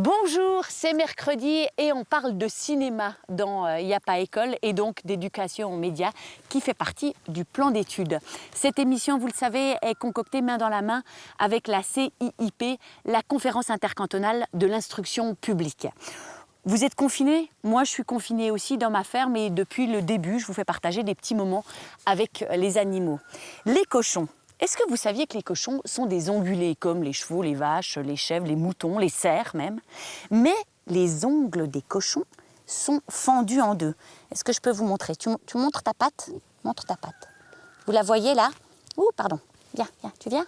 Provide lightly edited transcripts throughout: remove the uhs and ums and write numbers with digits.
Bonjour, c'est mercredi et on parle de cinéma dans Y a pas école et donc d'éducation aux médias qui fait partie du plan d'études. Cette émission, vous le savez, est concoctée main dans la main avec la CIIP, la Conférence intercantonale de l'instruction publique. Vous êtes confinés? Moi, je suis confinée aussi dans ma ferme et depuis le début, je vous fais partager des petits moments avec les animaux. Les cochons. Est-ce que vous saviez que les cochons sont des ongulés, comme les chevaux, les vaches, les chèvres, les moutons, les cerfs même? Mais les ongles des cochons sont fendus en deux. Est-ce que je peux vous montrer? Tu montres ta patte? Montre ta patte. Vous la voyez là? Ouh, pardon. Viens, tu viens?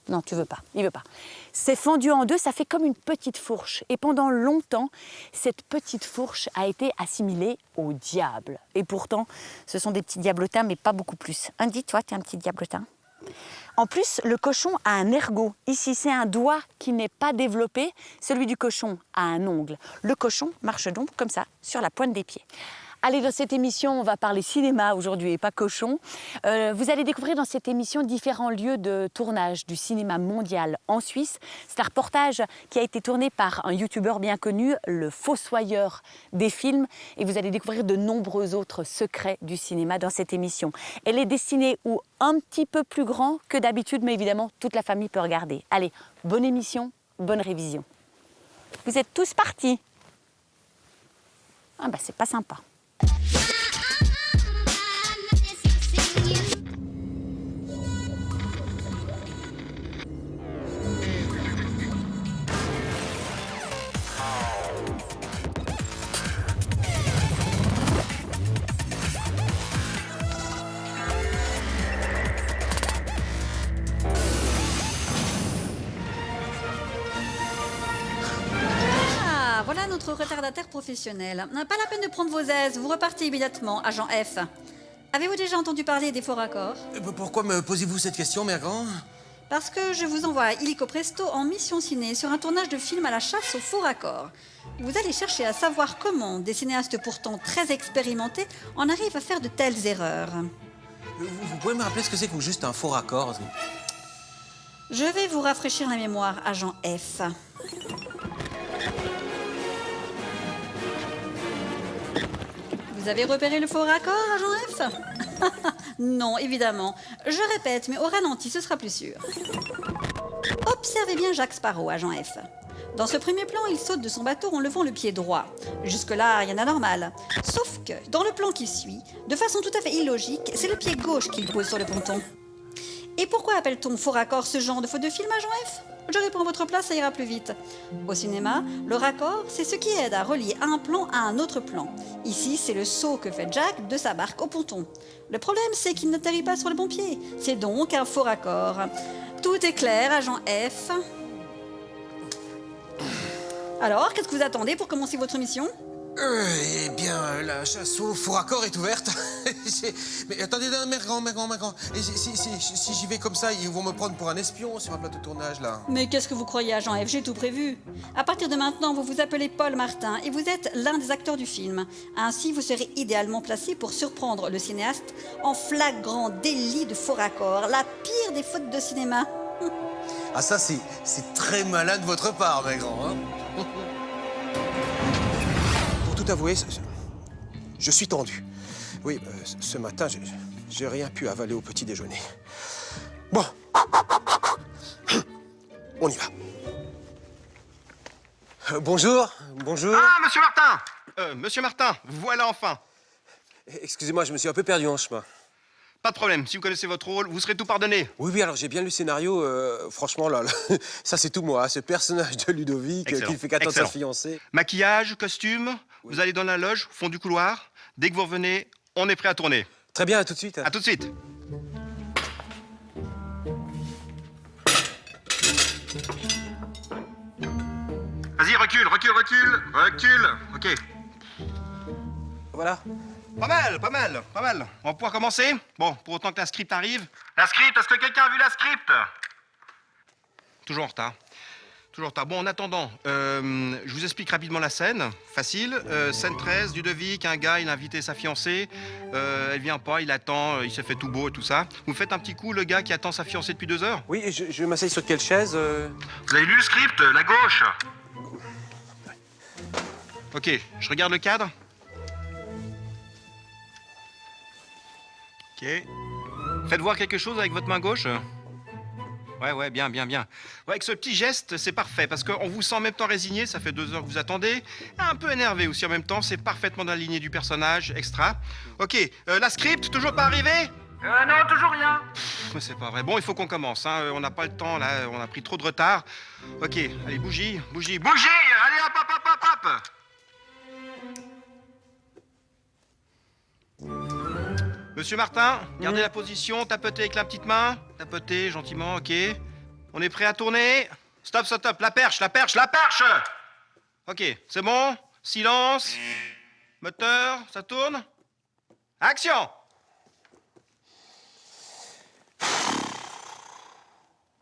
Non, tu veux pas, il veut pas. C'est fendu en deux, ça fait comme une petite fourche. Et pendant longtemps, cette petite fourche a été assimilée au diable. Et pourtant, ce sont des petits diablotins, mais pas beaucoup plus. Andy, toi, tu es un petit diablotin. En plus, le cochon a un ergot. Ici, c'est un doigt qui n'est pas développé. Celui du cochon a un ongle. Le cochon marche donc comme ça, sur la pointe des pieds. Allez, dans cette émission, on va parler cinéma aujourd'hui et pas cochon. Vous allez découvrir dans cette émission différents lieux de tournage du cinéma mondial en Suisse. C'est un reportage qui a été tourné par un youtubeur bien connu, le fossoyeur des films. Et vous allez découvrir de nombreux autres secrets du cinéma dans cette émission. Elle est destinée aux un petit peu plus grands que d'habitude, mais évidemment, toute la famille peut regarder. Allez, bonne émission, bonne révision. Vous êtes tous partis? Ah bah c'est pas sympa. Voilà notre retardataire professionnel. Pas la peine de prendre vos aises, vous repartez immédiatement, agent F. Avez-vous déjà entendu parler des faux raccords? Pourquoi me posez-vous cette question, mère grand? Parce que je vous envoie illico presto en mission ciné sur un tournage de film à la chasse aux faux raccords. Vous allez chercher à savoir comment des cinéastes pourtant très expérimentés en arrivent à faire de telles erreurs. Vous pouvez me rappeler ce que c'est que juste un faux raccord? Je vais vous rafraîchir la mémoire, agent F. Vous avez repéré le faux raccord, agent F? Non, évidemment. Je répète, mais au ralenti, ce sera plus sûr. Observez bien Jack Sparrow, agent F. Dans ce premier plan, il saute de son bateau en levant le pied droit. Jusque-là, rien d'anormal. Sauf que, dans le plan qui suit, de façon tout à fait illogique, c'est le pied gauche qu'il pose sur le ponton. Et pourquoi appelle-t-on faux raccord ce genre de faute de film, agent F? Je réponds à votre place, ça ira plus vite. Au cinéma, le raccord, c'est ce qui aide à relier un plan à un autre plan. Ici, c'est le saut que fait Jack de sa barque au ponton. Le problème, c'est qu'il n'atterrit pas sur le bon pied. C'est donc un faux raccord. Tout est clair, agent F. Alors, qu'est-ce que vous attendez pour commencer votre mission? Eh bien, la chasse au faux raccord est ouverte. Mais attendez, mère grand. Et si j'y vais comme ça, ils vont me prendre pour un espion sur un plateau de tournage, là. Mais qu'est-ce que vous croyez, agent F? J'ai tout prévu. À partir de maintenant, vous vous appelez Paul Martin et vous êtes l'un des acteurs du film. Ainsi, vous serez idéalement placé pour surprendre le cinéaste en flagrant délit de faux raccord, la pire des fautes de cinéma. Ah, ça, c'est très malin de votre part, mère grand, hein. Pour tout avouer, je suis tendu. Oui, ce matin, j'ai rien pu avaler au petit déjeuner. Bon. On y va. Bonjour. Ah, monsieur Martin, voilà enfin. Excusez-moi, je me suis un peu perdu en chemin. Pas de problème, si vous connaissez votre rôle, vous serez tout pardonné. Oui, alors j'ai bien lu le scénario. Franchement, là, ça c'est tout moi. Ce personnage de Ludovic qui fait qu'attendre sa fiancée. Maquillage, costume, oui. Vous allez dans la loge, fond du couloir. Dès que vous revenez, on est prêt à tourner. Très bien, à tout de suite. À tout de suite. Vas-y, recule. Ok. Voilà. Pas mal. On va pouvoir commencer. Bon, pour autant que la script arrive. La script, est-ce que quelqu'un a vu la script? Toujours en retard. Bon, en attendant, je vous explique rapidement la scène. Facile. Scène 13, Ludovic, un gars, il a invité sa fiancée. Elle vient pas, il attend, il s'est fait tout beau et tout ça. Vous faites un petit coup, le gars qui attend sa fiancée depuis 2 heures? Oui, je m'asseye sur quelle chaise Vous avez lu le script, la gauche? Ok, je regarde le cadre. Ok. Faites voir quelque chose avec votre main gauche. Ouais, bien. Ouais, avec ce petit geste, c'est parfait, parce qu'on vous sent en même temps résigné, ça fait 2 heures que vous attendez, un peu énervé aussi en même temps, c'est parfaitement dans la lignée du personnage, extra. Ok, la script, toujours pas arrivé? Non, toujours rien. Mais c'est pas vrai. Bon, il faut qu'on commence, hein. On n'a pas le temps, là, on a pris trop de retard. Ok, allez, bougie. Allez, hop. Monsieur Martin, gardez la position, tapotez avec la petite main. Tapotez gentiment, ok. On est prêt à tourner. Stop. La perche. Ok, c'est bon. Silence. Moteur, ça tourne. Action.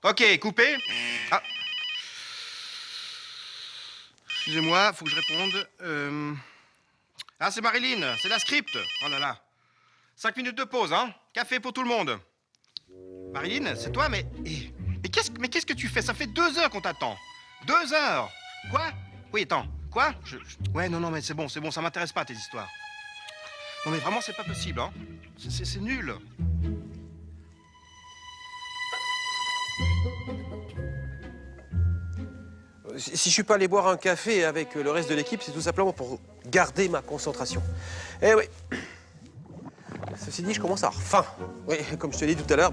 Ok, coupé. Ah. Excusez-moi, faut que je réponde. Ah, c'est Marilyn, c'est la script. Oh là là. 5 minutes de pause, hein. Café pour tout le monde. Marilyn, c'est toi, mais qu'est-ce que tu fais? Ça fait 2 heures qu'on t'attend. 2 heures. Quoi? Oui, attends. Quoi? Ouais, non, mais c'est bon, ça m'intéresse pas, tes histoires. Non, mais vraiment, c'est pas possible, hein. C'est nul. Si je suis pas allé boire un café avec le reste de l'équipe, c'est tout simplement pour garder ma concentration. Eh oui. Ceci dit, je commence à avoir faim. Oui, comme je te l'ai dit tout à l'heure,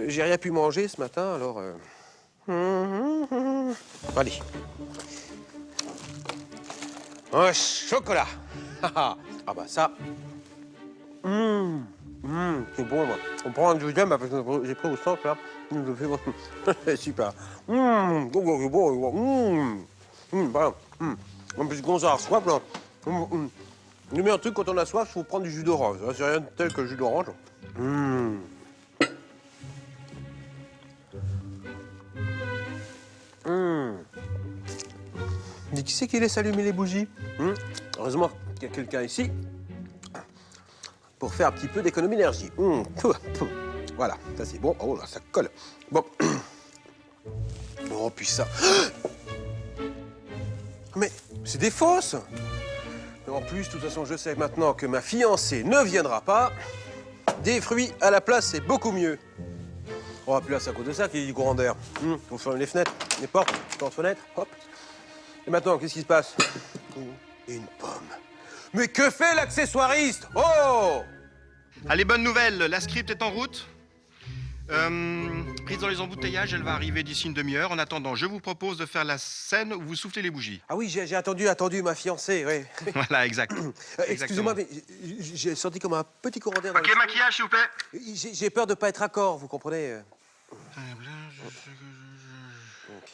j'ai rien pu manger ce matin, alors... Allez. Un chocolat. Ah bah ça... c'est bon, moi. On prend un deuxième, parce que j'ai pris au centre, là. Je fais bon. Super. Voilà. En plus, quand on a soif, là... Le meilleur truc quand on a soif, il faut prendre du jus d'orange. C'est rien de tel que le jus d'orange. Mais qui c'est qui laisse allumer les bougies? Heureusement qu'il y a quelqu'un ici pour faire un petit peu d'économie d'énergie. Voilà, ça c'est bon. Oh là, ça colle. Bon. Oh, puis ça. Mais c'est des fausses. En plus, de toute façon, je sais maintenant que ma fiancée ne viendra pas. Des fruits à la place, c'est beaucoup mieux. Oh, puis là, c'est à cause de ça qu'il y a du courant d'air. Faut fermer les fenêtres, les portes, les fenêtres, hop. Et maintenant, qu'est-ce qui se passe? Une pomme. Mais que fait l'accessoiriste? Oh! Allez, bonne nouvelle, la script est en route. Prise dans les embouteillages, elle va arriver d'ici une demi-heure. En attendant, je vous propose de faire la scène où vous soufflez les bougies. Ah oui, j'ai attendu ma fiancée, oui. Voilà, exact. Excusez-moi, mais j'ai senti comme un petit courant d'air. Ok, maquillage, s'il vous plaît. J'ai peur de ne pas être raccord, vous comprenez?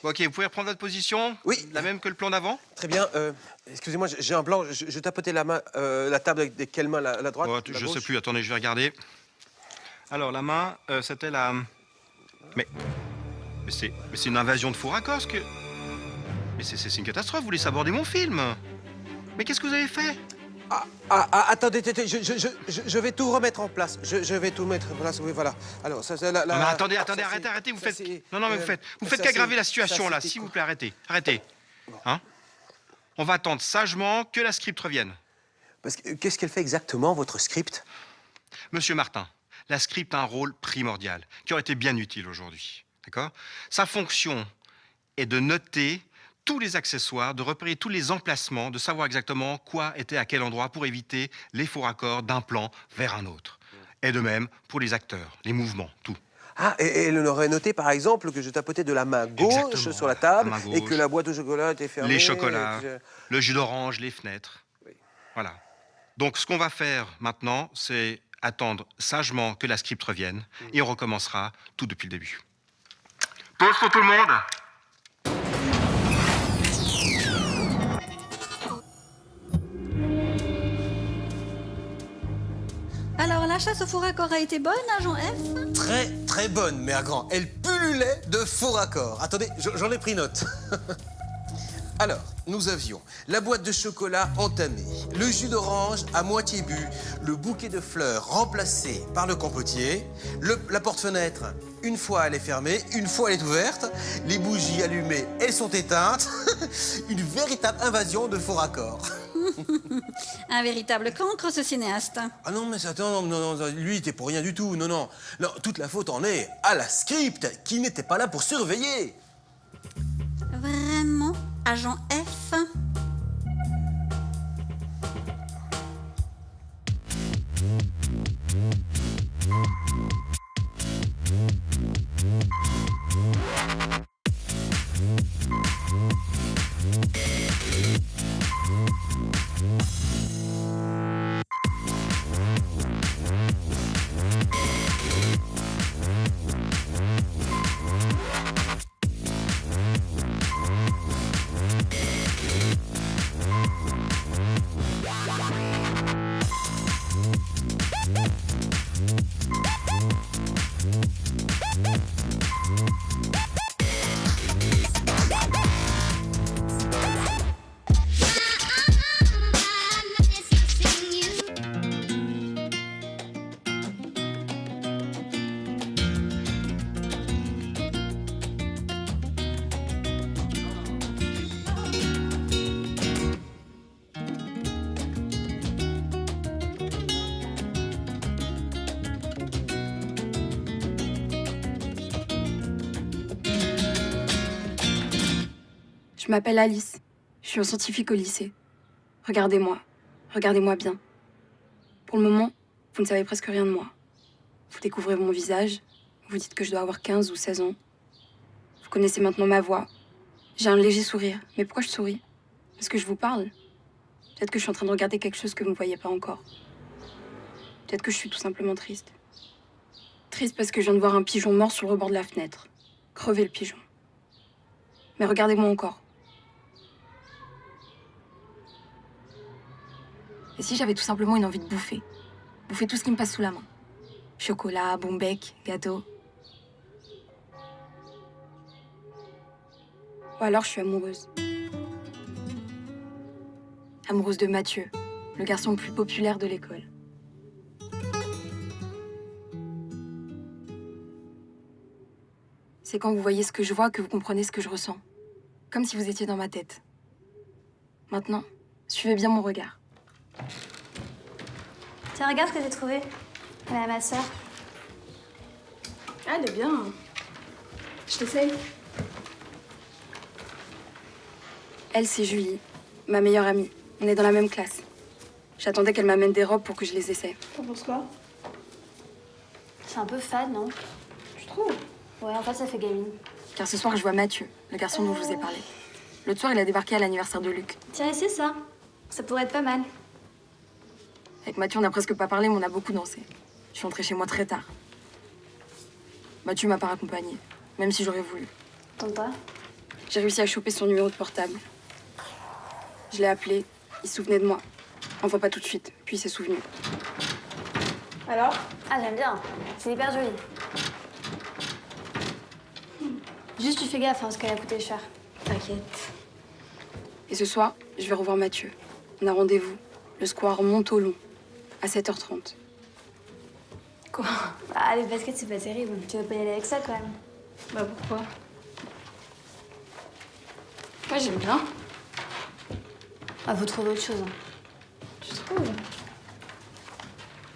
Ok, vous pouvez reprendre votre position? Oui. La même que le plan d'avant? Très bien. Excusez-moi, j'ai un blanc. Je tapotais la table avec quelle main? La droite? Oh, la je gauche? sais plus, attendez, je vais regarder. Alors, la main, c'était la... Mais c'est une invasion de faux raccords, que... Mais c'est une catastrophe, vous voulez saborder mon film. Mais qu'est-ce que vous avez fait? Attendez, je vais tout remettre en place. Je vais tout mettre en place, oui, voilà. Alors, ça, c'est la... Non, mais attendez, arrêtez, vous faites... Non, mais vous faites qu'aggraver la situation, là, s'il vous plaît, arrêtez. Hein? On va attendre sagement que la script revienne. Parce que, qu'est-ce qu'elle fait exactement, votre script? Monsieur Martin, la script a un rôle primordial, qui aurait été bien utile aujourd'hui, d'accord? Sa fonction est de noter tous les accessoires, de repérer tous les emplacements, de savoir exactement quoi était à quel endroit pour éviter les faux raccords d'un plan vers un autre. Et de même pour les acteurs, les mouvements, tout. Ah, et elle aurait noté, par exemple, que je tapotais de la main gauche Exactement, sur la table la main et gauche. que la boîte au chocolat était fermée. Les chocolats, et que le jus d'orange, les fenêtres. Oui. Voilà. Donc, ce qu'on va faire maintenant, c'est attendre sagement que la script revienne et on recommencera tout depuis le début. Pause pour tout le monde. Alors, la chasse au faux raccord a été bonne, agent F? Très, très bonne, mère grand. Elle pullulait de faux raccords. Attendez, j'en ai pris note. Alors, nous avions la boîte de chocolat entamée, le jus d'orange à moitié bu, le bouquet de fleurs remplacé par le compotier, la porte-fenêtre, une fois elle est fermée, une fois elle est ouverte, les bougies allumées, elles sont éteintes. Une véritable invasion de faux raccords. Un véritable cancre, ce cinéaste. Ah non, mais attends, non, lui, il était pour rien du tout, non. Non, toute la faute en est à la script, qui n'était pas là pour surveiller. Vraiment, agent F? Je m'appelle Alice. Je suis en scientifique au lycée. Regardez-moi. Regardez-moi bien. Pour le moment, vous ne savez presque rien de moi. Vous découvrez mon visage. Vous dites que je dois avoir 15 ou 16 ans. Vous connaissez maintenant ma voix. J'ai un léger sourire. Mais pourquoi je souris? Parce que je vous parle. Peut-être que je suis en train de regarder quelque chose que vous ne voyez pas encore. Peut-être que je suis tout simplement triste. Triste parce que je viens de voir un pigeon mort sur le rebord de la fenêtre. Crever le pigeon. Mais regardez-moi encore. Et si j'avais tout simplement une envie de bouffer? Bouffer tout ce qui me passe sous la main. Chocolat, bonbec, gâteau. Ou alors je suis amoureuse. Amoureuse de Mathieu, le garçon le plus populaire de l'école. C'est quand vous voyez ce que je vois que vous comprenez ce que je ressens. Comme si vous étiez dans ma tête. Maintenant, suivez bien mon regard. Tiens, regarde ce que j'ai trouvé. Elle est à ma sœur. Ah, elle est bien. Je t'essaye. Elle, c'est Julie, ma meilleure amie. On est dans la même classe. J'attendais qu'elle m'amène des robes pour que je les essaie. T'en penses quoi? C'est un peu fade, non? Tu trouves? Ouais, en fait, ça fait gamine. Car ce soir, je vois Mathieu, le garçon dont je vous ai parlé. L'autre soir, il a débarqué à l'anniversaire de Luc. Tiens, essaie ça. Ça pourrait être pas mal. Avec Mathieu, on n'a presque pas parlé, mais on a beaucoup dansé. Je suis rentrée chez moi très tard. Mathieu m'a pas raccompagnée, même si j'aurais voulu. T'entends pas? J'ai réussi à choper son numéro de portable. Je l'ai appelé, il se souvenait de moi. Enfin, pas tout de suite, puis il s'est souvenu. Alors? Ah, j'aime bien. C'est hyper joli. Juste, tu fais gaffe, hein, parce qu'elle a coûté cher. T'inquiète. Et ce soir, je vais revoir Mathieu. On a rendez-vous, le square Montolon, à 7h30. Quoi? Bah, les baskets, c'est pas terrible. Tu vas pas y aller avec ça, quand même. Bah pourquoi? Moi, j'aime bien. Ah, faut trouver autre chose. Hein. Tu trouves?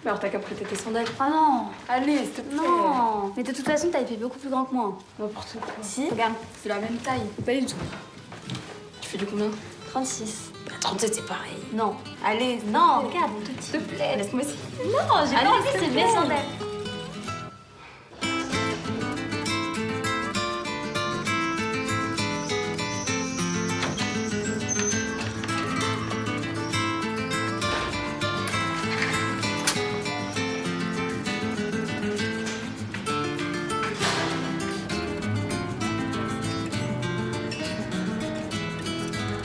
Mais alors, t'as qu'à prêter tes sandales. Ah non! Allez, s'il te plaît. Non! Mais de toute façon, t'as les pieds beaucoup plus grands que moi. N'importe quoi. Si? Regarde. C'est la même taille. Pas du tout. Tu fais du combien? 36. 37, c'est pareil. Non. Allez, Non, regarde, mon tout petit. s'il te plaît, laisse-moi essayer. Non, j'ai pas envie, c'est mes sandales.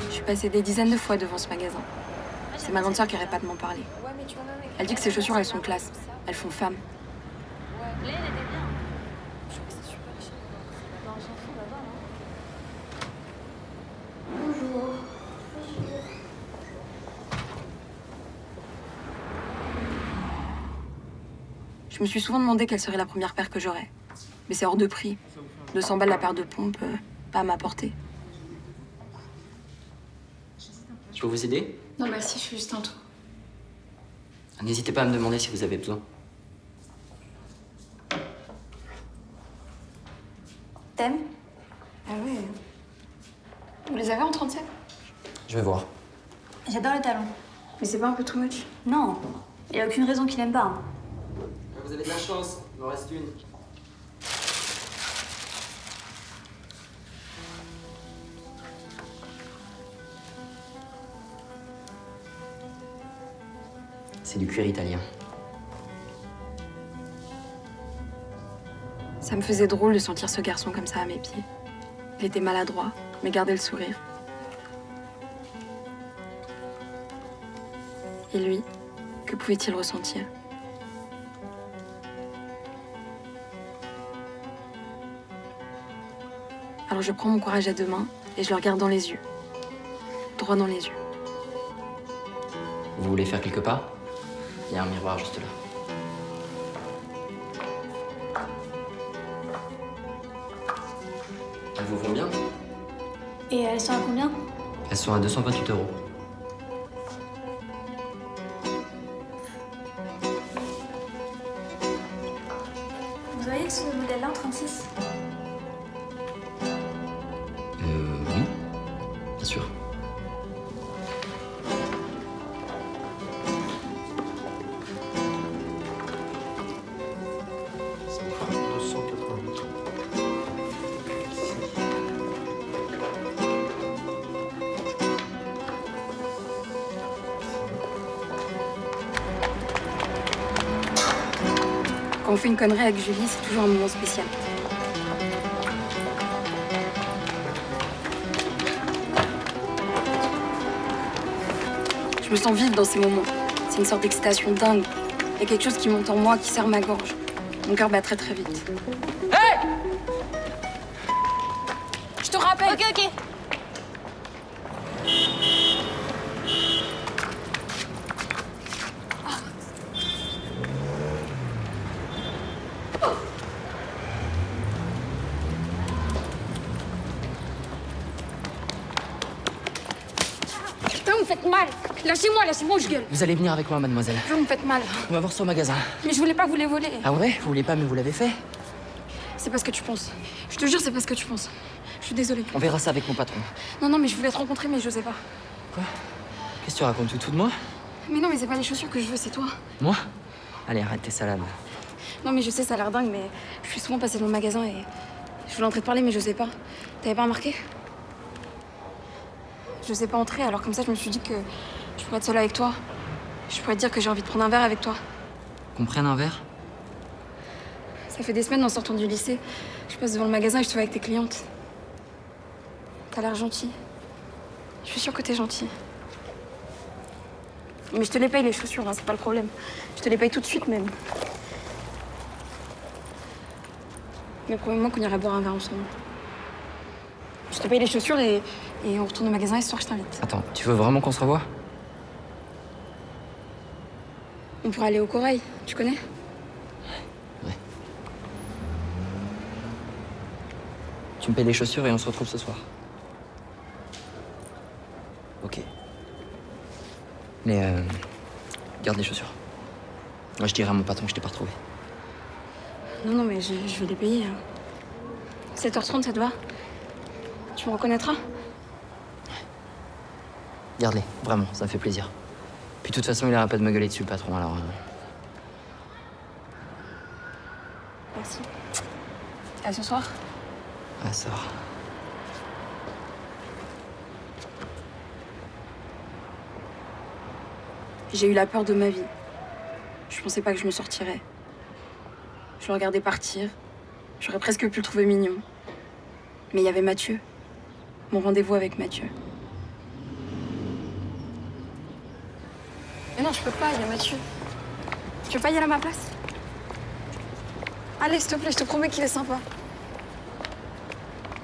Je suis passée des dizaines de fois devant ce magasin. C'est ma grande sœur qui arrête pas de m'en parler. Elle dit que ces chaussures, elles sont classe. Elles font femme. Bonjour. Je me suis souvent demandé quelle serait la première paire que j'aurais. Mais c'est hors de prix. 200 balles la paire de pompes, pas à ma portée. Je peux vous aider? Non, merci, je suis juste un tour. N'hésitez pas à me demander si vous avez besoin. T'aimes? Ah ouais. Vous les avez en 37? Je vais voir. J'adore les talons. Mais c'est pas un peu too much? Non. Il y a aucune raison qu'il aime pas. Hein. Vous avez de la chance, il m'en reste une. C'est du cuir italien. Ça me faisait drôle de sentir ce garçon comme ça à mes pieds. Il était maladroit, mais gardait le sourire. Et lui, que pouvait-il ressentir? Alors je prends mon courage à deux mains et je le regarde dans les yeux. Droit dans les yeux. Vous voulez faire quelques pas? Il y a un miroir juste là. Elles vous vont bien? Et elles sont à combien? Elles sont à 228 €. Vous voyez ce modèle-là en 36? Oui, bien sûr. Ça vous fera 288. Quand on fait une connerie avec Julie, c'est toujours un moment spécial. Je me sens vive dans ces moments. C'est une sorte d'excitation dingue. Il y a quelque chose qui monte en moi, qui serre ma gorge. Mon cœur bat très très vite. Je te rappelle. Ok, ok. Putain, vous me faites mal. Lâchez-moi, je gueule. Vous allez venir avec moi, mademoiselle. Vous me faites mal. On va voir ça au magasin. Mais je voulais pas vous les voler. Ah ouais? Vous voulez pas, mais vous l'avez fait? C'est pas ce que tu penses. Je te jure, c'est pas ce que tu penses. Je suis désolée. On verra ça avec mon patron. Non, mais je voulais te rencontrer, mais j'osais pas. Quoi? Qu'est-ce que tu racontes? Tout de moi? Mais non, mais c'est pas les chaussures que je veux, c'est toi. Moi? Allez, arrête tes salades. Non, mais je sais, ça a l'air dingue, mais je suis souvent passée dans le magasin et je voulais entrer te parler, mais j'osais pas. T'avais pas remarqué? Je sais pas entrer, alors comme ça, je me suis dit que je pourrais être seule avec toi. Je pourrais te dire que j'ai envie de prendre un verre avec toi. Qu'on prenne un verre? Ça fait des semaines en sortant du lycée. Je passe devant le magasin et je te vois avec tes clientes. T'as l'air gentil. Je suis sûre que t'es gentil. Mais je te les paye les chaussures, hein, c'est pas le problème. Je te les paye tout de suite même. Mais promets-moi qu'on irait boire un verre ensemble. Je te paye les chaussures et on retourne au magasin et ce soir je t'invite. Attends, tu veux vraiment qu'on se revoie? On pourrait aller au Corail, tu connais? Ouais. Tu me payes les chaussures et on se retrouve ce soir. Ok. Mais garde les chaussures. Moi je dirai à mon patron que je t'ai pas retrouvé. Non, mais je vais les payer. 7h30, ça te va? Tu me reconnaîtras? Garde-les, vraiment, ça me fait plaisir. Puis de toute façon, il arrête pas de me gueuler dessus, le patron, alors... Merci. À ce soir? Ah, ça va. J'ai eu la peur de ma vie. Je pensais pas que je me sortirais. Je le regardais partir. J'aurais presque pu le trouver mignon. Mais il y avait Mathieu. Mon rendez-vous avec Mathieu. Mais non, je peux pas, il y a Mathieu. Tu veux pas y aller à ma place? Allez, s'il te plaît, je te promets qu'il est sympa.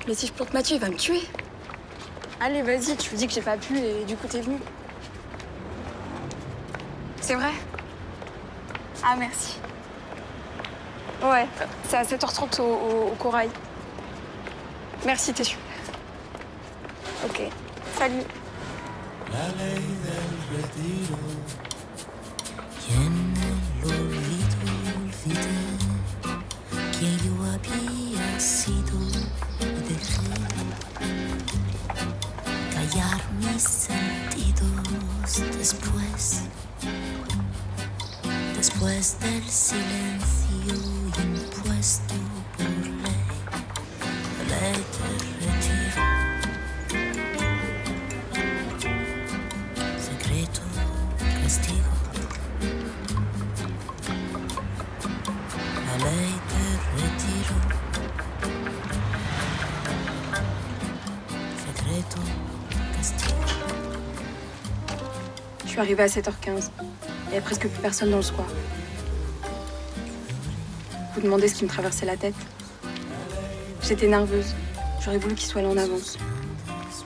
Mais si je plante Mathieu, il va me tuer. Allez, vas-y, tu lui dis que j'ai pas pu et du coup t'es venu. C'est vrai? Ah, merci. Ouais, c'est à 7h30 au Corail. Merci, t'es super. Ok, salut. Que yo había sido dejar callar mis sentidos después del silencio impuesto por ley de retiro, secreto, castigo, la ley de retiro, secreto, castigo. Je suis arrivée à 7h15. Il n'y avait presque plus personne dans le square. Vous demandez ce qui me traversait la tête. J'étais nerveuse. J'aurais voulu qu'il soit là en avance.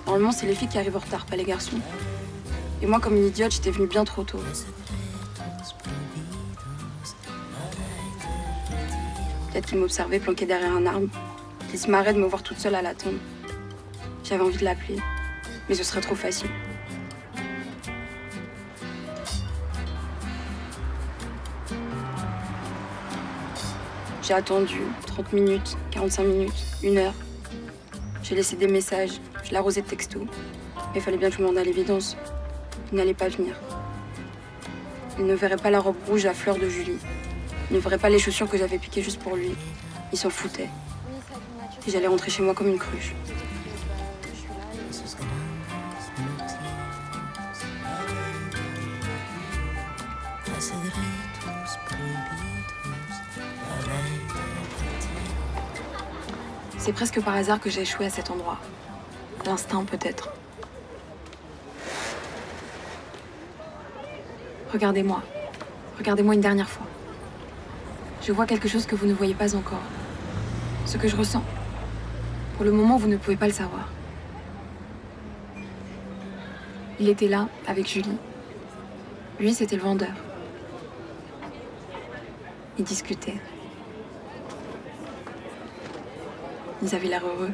Normalement, c'est les filles qui arrivent en retard, pas les garçons. Et moi, comme une idiote, j'étais venue bien trop tôt. Peut-être qu'il m'observait planqué derrière un arbre, qu'il se marrait de me voir toute seule à l'attendre. J'avais envie de l'appeler, mais ce serait trop facile. J'ai attendu 30 minutes, 45 minutes, 1 heure. J'ai laissé des messages, je l'ai arrosé de textos. Mais il fallait bien que je me rende à l'évidence. Il n'allait pas venir. Il ne verrait pas la robe rouge à fleurs de Julie. Il ne verrait pas les chaussures que j'avais piquées juste pour lui. Il s'en foutait. Et j'allais rentrer chez moi comme une cruche. C'est presque par hasard que j'ai échoué à cet endroit. L'instinct, peut-être. Regardez-moi. Regardez-moi une dernière fois. Je vois quelque chose que vous ne voyez pas encore. Ce que je ressens. Pour le moment, vous ne pouvez pas le savoir. Il était là, avec Julie. Lui, c'était le vendeur. Ils discutaient. Ils avaient l'air heureux.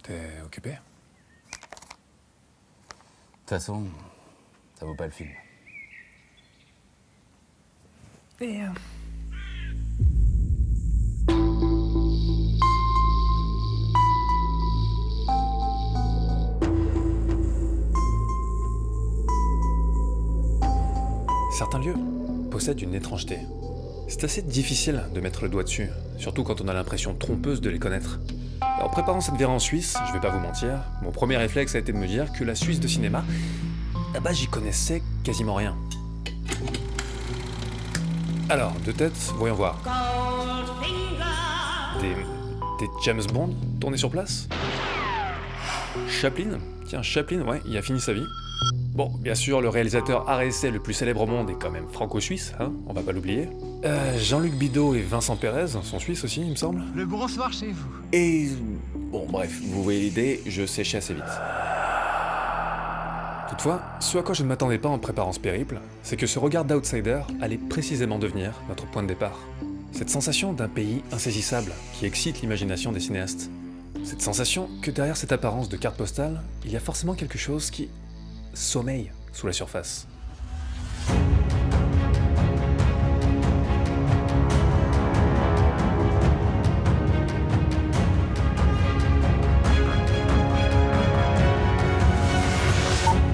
T'es occupé? De toute façon, ça vaut pas le film. Et certains lieux possèdent une étrangeté. C'est assez difficile de mettre le doigt dessus, surtout quand on a l'impression trompeuse de les connaître. En préparant cette virée en Suisse, je vais pas vous mentir, mon premier réflexe a été de me dire que la Suisse de cinéma ah bah j'y connaissais quasiment rien. Alors, de tête, voyons voir. Des James Bond tournés sur place? Chaplin? Tiens, Chaplin, ouais, il a fini sa vie. Bon, bien sûr, le réalisateur RSC le plus célèbre au monde est quand même franco-suisse, hein, on va pas l'oublier. Jean-Luc Bidault et Vincent Pérez sont suisses aussi, il me semble. Le bonsoir chez vous. Et... bon, bref, vous voyez l'idée, je séchais assez vite. Toutefois, ce à quoi je ne m'attendais pas en préparant ce périple, c'est que ce regard d'outsider allait précisément devenir notre point de départ. Cette sensation d'un pays insaisissable qui excite l'imagination des cinéastes. Cette sensation que derrière cette apparence de carte postale, il y a forcément quelque chose qui sommeille sous la surface.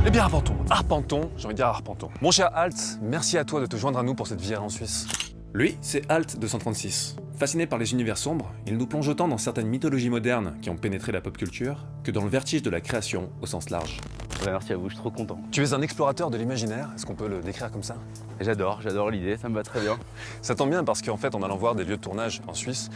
Eh bien, arpentons, j'ai envie de dire arpentons. Mon cher Alt, merci à toi de te joindre à nous pour cette virée en Suisse. Lui, c'est Alt 236. Fasciné par les univers sombres, il nous plonge autant dans certaines mythologies modernes qui ont pénétré la pop culture que dans le vertige de la création au sens large. Ouais, merci à vous, je suis trop content. Tu es un explorateur de l'imaginaire, est-ce qu'on peut le décrire comme ça? J'adore l'idée, ça me va très bien. Ça tombe bien parce qu'en fait, en allant voir des lieux de tournage en Suisse,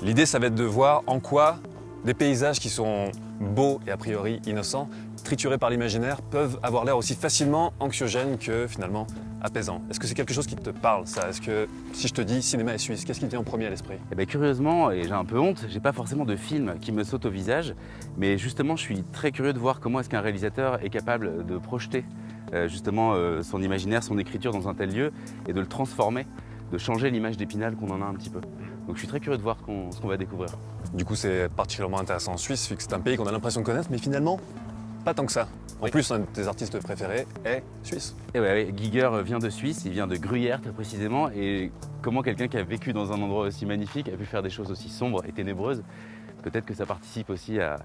l'idée ça va être de voir en quoi des paysages qui sont beaux et a priori innocents, triturés par l'imaginaire, peuvent avoir l'air aussi facilement anxiogènes que finalement apaisants. Est-ce que c'est quelque chose qui te parle, ça? Est-ce que si je te dis cinéma et Suisse, qu'est-ce qui te vient en premier à l'esprit? Eh ben, curieusement, et j'ai un peu honte, j'ai pas forcément de film qui me saute au visage, mais justement je suis très curieux de voir comment est-ce qu'un réalisateur est capable de projeter son imaginaire, son écriture dans un tel lieu et de le transformer, de changer l'image d'Épinal qu'on en a un petit peu. Donc je suis très curieux de voir ce qu'on va découvrir. Du coup c'est particulièrement intéressant en Suisse, vu que c'est un pays qu'on a l'impression de connaître, mais finalement pas tant que ça. En plus, un de tes artistes préférés est suisse. Et ouais, Giger vient de Suisse, il vient de Gruyère très précisément, et comment quelqu'un qui a vécu dans un endroit aussi magnifique a pu faire des choses aussi sombres et ténébreuses, peut-être que ça participe aussi à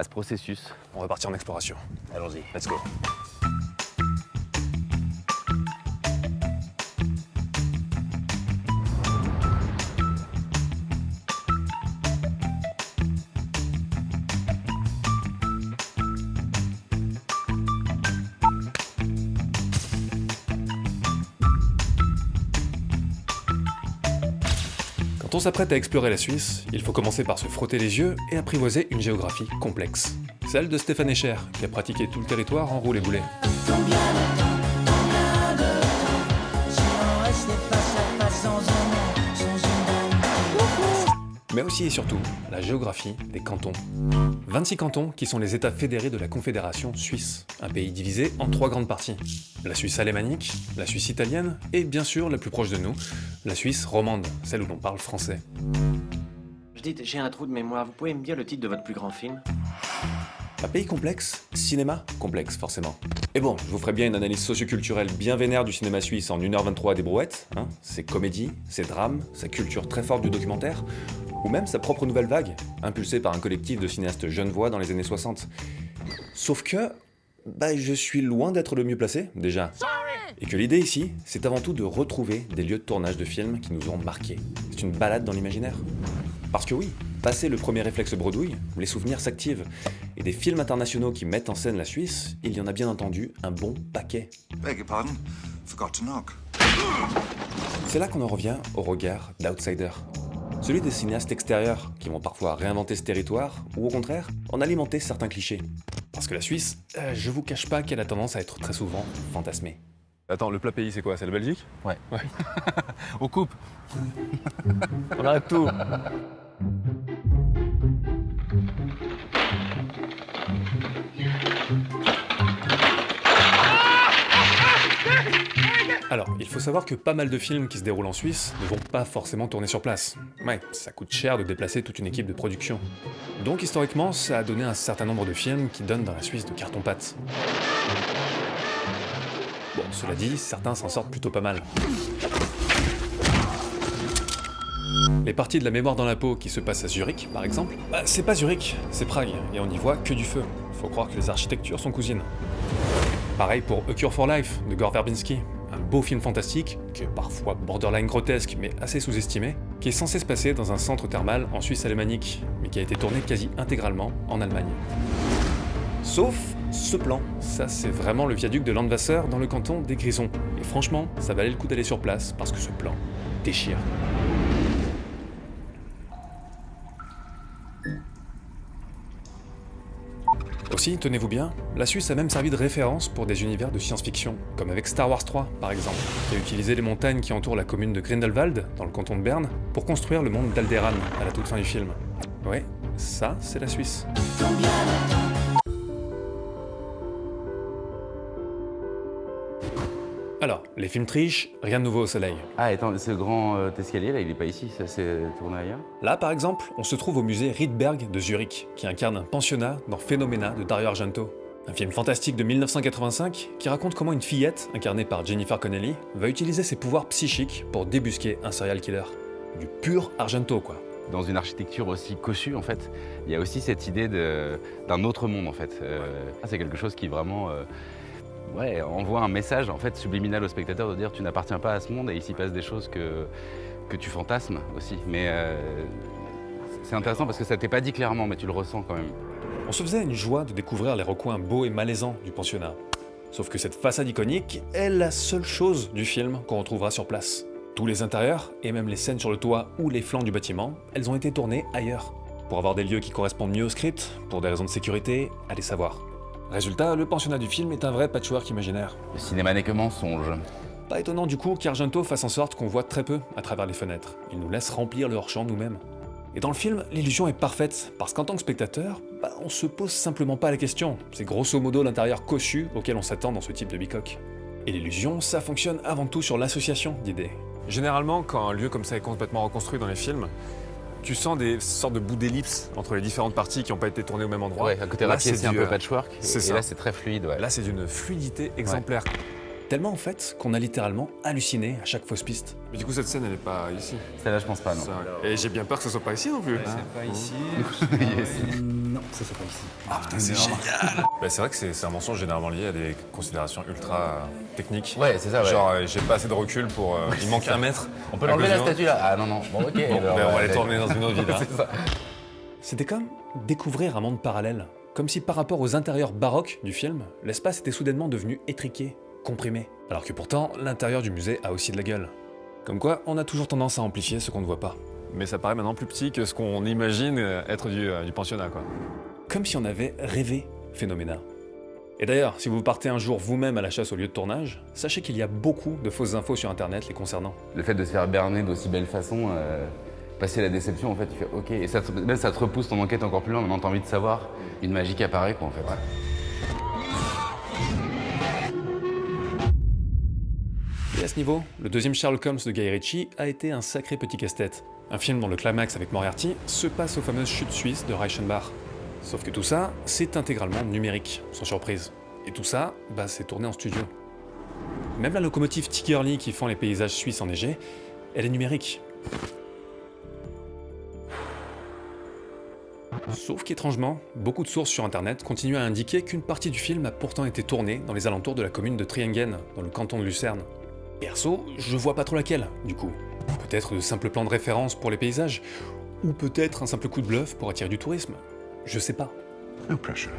ce processus. On va partir en exploration. Allons-y. Let's go. Quand on s'apprête à explorer la Suisse, il faut commencer par se frotter les yeux et apprivoiser une géographie complexe. Celle de Stéphane Escher, qui a pratiqué tout le territoire en roue et boulet. Mais aussi et surtout, la géographie des cantons. 26 cantons qui sont les États fédérés de la Confédération suisse, un pays divisé en 3 grandes parties. La Suisse alémanique, la Suisse italienne et bien sûr, la plus proche de nous, la Suisse romande, celle où l'on parle français. Dites, j'ai un trou de mémoire, vous pouvez me dire le titre de votre plus grand film? Un pays complexe, cinéma complexe forcément. Et bon, je vous ferai bien une analyse socioculturelle bien vénère du cinéma suisse en 1h23 des brouettes, hein. Ses comédies, ses drames, sa culture très forte du documentaire, ou même sa propre nouvelle vague, impulsée par un collectif de cinéastes genevois dans les années 60. Sauf que, je suis loin d'être le mieux placé, déjà. Et que l'idée ici, c'est avant tout de retrouver des lieux de tournage de films qui nous ont marqués. C'est une balade dans l'imaginaire. Parce que oui, passé le premier réflexe bredouille, les souvenirs s'activent. Et des films internationaux qui mettent en scène la Suisse, il y en a bien entendu un bon paquet. Beg your pardon, forgot to knock. C'est là qu'on en revient au regard d'outsider. Celui des cinéastes extérieurs qui vont parfois réinventer ce territoire ou au contraire en alimenter certains clichés. Parce que la Suisse, je vous cache pas qu'elle a tendance à être très souvent fantasmée. Attends, le plat pays c'est quoi? C'est la Belgique? Ouais. On coupe. On arrête tout. Alors, il faut savoir que pas mal de films qui se déroulent en Suisse ne vont pas forcément tourner sur place. Ouais, ça coûte cher de déplacer toute une équipe de production. Donc historiquement, ça a donné un certain nombre de films qui donnent dans la Suisse de carton-pâte. Bon, cela dit, certains s'en sortent plutôt pas mal. Les parties de La mémoire dans la peau qui se passent à Zurich, par exemple, c'est pas Zurich, c'est Prague, et on n'y voit que du feu. Faut croire que les architectures sont cousines. Pareil pour A Cure for Life, de Gore Verbinski, un beau film fantastique, qui est parfois borderline grotesque, mais assez sous-estimé, qui est censé se passer dans un centre thermal en Suisse alémanique, mais qui a été tourné quasi intégralement en Allemagne. Sauf ce plan. Ça, c'est vraiment le viaduc de Landwasser dans le canton des Grisons. Et franchement, ça valait le coup d'aller sur place parce que ce plan déchire. Aussi, tenez-vous bien, la Suisse a même servi de référence pour des univers de science-fiction, comme avec Star Wars 3 par exemple, qui a utilisé les montagnes qui entourent la commune de Grindelwald, dans le canton de Berne, pour construire le monde d'Alderaan à la toute fin du film. Ouais, ça, c'est la Suisse. Alors, les films trichent, rien de nouveau au soleil. Ah, attends, ce grand escalier là, il est pas ici, ça s'est tourné ailleurs? Là, par exemple, on se trouve au musée Rydberg de Zurich, qui incarne un pensionnat dans Phénoména de Dario Argento. Un film fantastique de 1985 qui raconte comment une fillette, incarnée par Jennifer Connelly, va utiliser ses pouvoirs psychiques pour débusquer un serial killer. Du pur Argento, quoi. Dans une architecture aussi cossue, en fait, il y a aussi cette idée d'un autre monde, en fait. C'est quelque chose qui vraiment envoie un message en fait, subliminal au spectateur de dire tu n'appartiens pas à ce monde et il s'y passe des choses que tu fantasmes aussi. Mais c'est intéressant parce que ça t'est pas dit clairement, mais tu le ressens quand même. On se faisait une joie de découvrir les recoins beaux et malaisants du pensionnat. Sauf que cette façade iconique est la seule chose du film qu'on retrouvera sur place. Tous les intérieurs, et même les scènes sur le toit ou les flancs du bâtiment, elles ont été tournées ailleurs. Pour avoir des lieux qui correspondent mieux au script, pour des raisons de sécurité, allez savoir. Résultat, le pensionnat du film est un vrai patchwork imaginaire. Le cinéma n'est que mensonge. Pas étonnant du coup qu'Argento fasse en sorte qu'on voit très peu à travers les fenêtres. Il nous laisse remplir le hors-champ nous-mêmes. Et dans le film, l'illusion est parfaite, parce qu'en tant que spectateur, on se pose simplement pas la question. C'est grosso modo l'intérieur cossu auquel on s'attend dans ce type de bicoque. Et l'illusion, ça fonctionne avant tout sur l'association d'idées. Généralement, quand un lieu comme ça est complètement reconstruit dans les films, tu sens des sortes de bouts d'ellipse entre les différentes parties qui n'ont pas été tournées au même endroit. Ouais, à côté rapier, c'est un peu patchwork. Et là, c'est très fluide. Ouais. Là, c'est d'une fluidité exemplaire. Ouais. Tellement en fait qu'on a littéralement halluciné à chaque fausse piste. Mais du coup, cette scène, elle n'est pas ici. Celle-là, je pense pas, non. Ça... Et j'ai bien peur que ce soit pas ici non plus. Ouais, c'est pas ici. Non, ça soit pas ici. Ah putain, c'est génial. C'est vrai que c'est un mensonge généralement lié à des considérations ultra techniques. Ouais, c'est ça, ouais. Genre, j'ai pas assez de recul pour... il manque 1 mètre. On peut l'enlever la statue là? Ah non, non. Bon, ok. Bon, alors, on va les tourner dans une autre ville. C'est ça. C'était comme découvrir un monde parallèle. Comme si par rapport aux intérieurs baroques du film, l'espace était soudainement devenu étriqué, comprimé. Alors que pourtant, l'intérieur du musée a aussi de la gueule. Comme quoi, on a toujours tendance à amplifier ce qu'on ne voit pas. Mais ça paraît maintenant plus petit que ce qu'on imagine être du pensionnat, quoi. Comme si on avait rêvé Phénoména. Et d'ailleurs, si vous partez un jour vous-même à la chasse au lieu de tournage, sachez qu'il y a beaucoup de fausses infos sur internet les concernant. Le fait de se faire berner d'aussi belle façon, passer la déception, en fait, tu fais ok. Et ça te repousse ton enquête encore plus loin, maintenant t'as envie de savoir. Une magie qui apparaît, quoi, en fait. Ouais. Et à ce niveau, le deuxième Sherlock Holmes de Guy Ritchie a été un sacré petit casse-tête. Un film dont le climax avec Moriarty se passe aux fameuses chutes suisses de Reichenbach. Sauf que tout ça, c'est intégralement numérique, sans surprise. Et tout ça, c'est tourné en studio. Même la locomotive Tickerli qui fend les paysages suisses enneigés, elle est numérique. Sauf qu'étrangement, beaucoup de sources sur internet continuent à indiquer qu'une partie du film a pourtant été tournée dans les alentours de la commune de Triengen, dans le canton de Lucerne. Perso, je vois pas trop laquelle, du coup. Peut-être de simples plans de référence pour les paysages, ou peut-être un simple coup de bluff pour attirer du tourisme. Je sais pas. No pressure.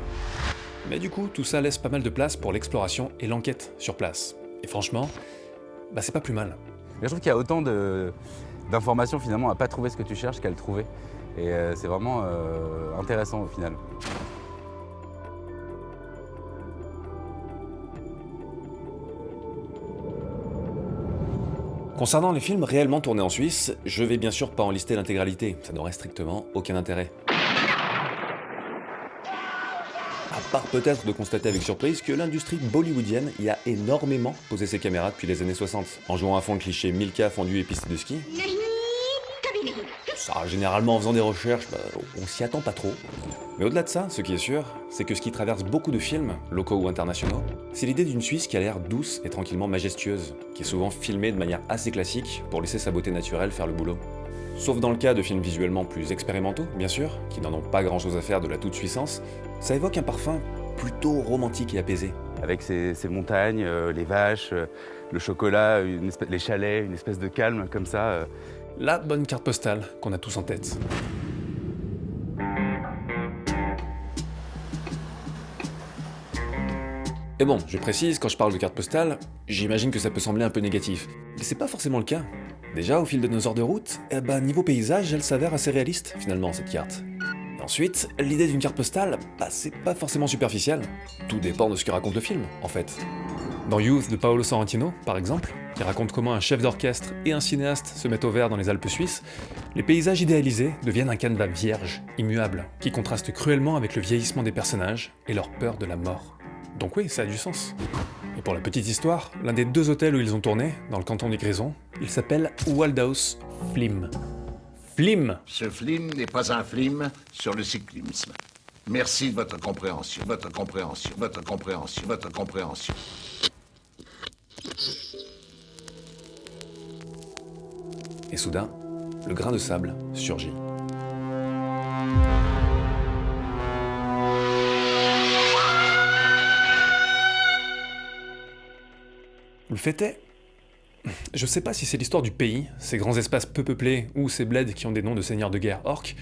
Mais du coup, tout ça laisse pas mal de place pour l'exploration et l'enquête sur place. Et franchement, c'est pas plus mal. Mais je trouve qu'il y a autant d'informations finalement à pas trouver ce que tu cherches qu'à le trouver. Et c'est vraiment intéressant au final. Concernant les films réellement tournés en Suisse, je vais bien sûr pas en lister l'intégralité, ça n'aurait strictement aucun intérêt. À part peut-être de constater avec surprise que l'industrie bollywoodienne y a énormément posé ses caméras depuis les années 60, en jouant à fond le cliché Milka, fondu et piste de ski. Ça, généralement en faisant des recherches, on s'y attend pas trop. Mais au-delà de ça, ce qui est sûr, c'est que ce qui traverse beaucoup de films, locaux ou internationaux, c'est l'idée d'une Suisse qui a l'air douce et tranquillement majestueuse, qui est souvent filmée de manière assez classique pour laisser sa beauté naturelle faire le boulot. Sauf dans le cas de films visuellement plus expérimentaux, bien sûr, qui n'en ont pas grand-chose à faire de la toute-puissance, ça évoque un parfum plutôt romantique et apaisé. Avec ces montagnes, les vaches, le chocolat, les chalets, une espèce de calme comme ça. La bonne carte postale qu'on a tous en tête. Et bon, je précise, quand je parle de carte postale, j'imagine que ça peut sembler un peu négatif. Mais c'est pas forcément le cas. Déjà, au fil de nos heures de route, niveau paysage, elle s'avère assez réaliste, finalement, cette carte. Et ensuite, l'idée d'une carte postale, c'est pas forcément superficiel. Tout dépend de ce que raconte le film, en fait. Dans Youth de Paolo Sorrentino, par exemple, qui raconte comment un chef d'orchestre et un cinéaste se mettent au vert dans les Alpes suisses, les paysages idéalisés deviennent un canevas vierge, immuable, qui contraste cruellement avec le vieillissement des personnages et leur peur de la mort. Donc oui, ça a du sens. Et pour la petite histoire, l'un des 2 hôtels où ils ont tourné, dans le canton du Grison, il s'appelle Waldhaus Flim. Flim! Ce film n'est pas un film sur le cyclisme. Merci de votre compréhension, votre compréhension, votre compréhension, votre compréhension. Et soudain, le grain de sable surgit. Le fait est, je sais pas si c'est l'histoire du pays, ces grands espaces peu peuplés, ou ces bleds qui ont des noms de seigneurs de guerre orques.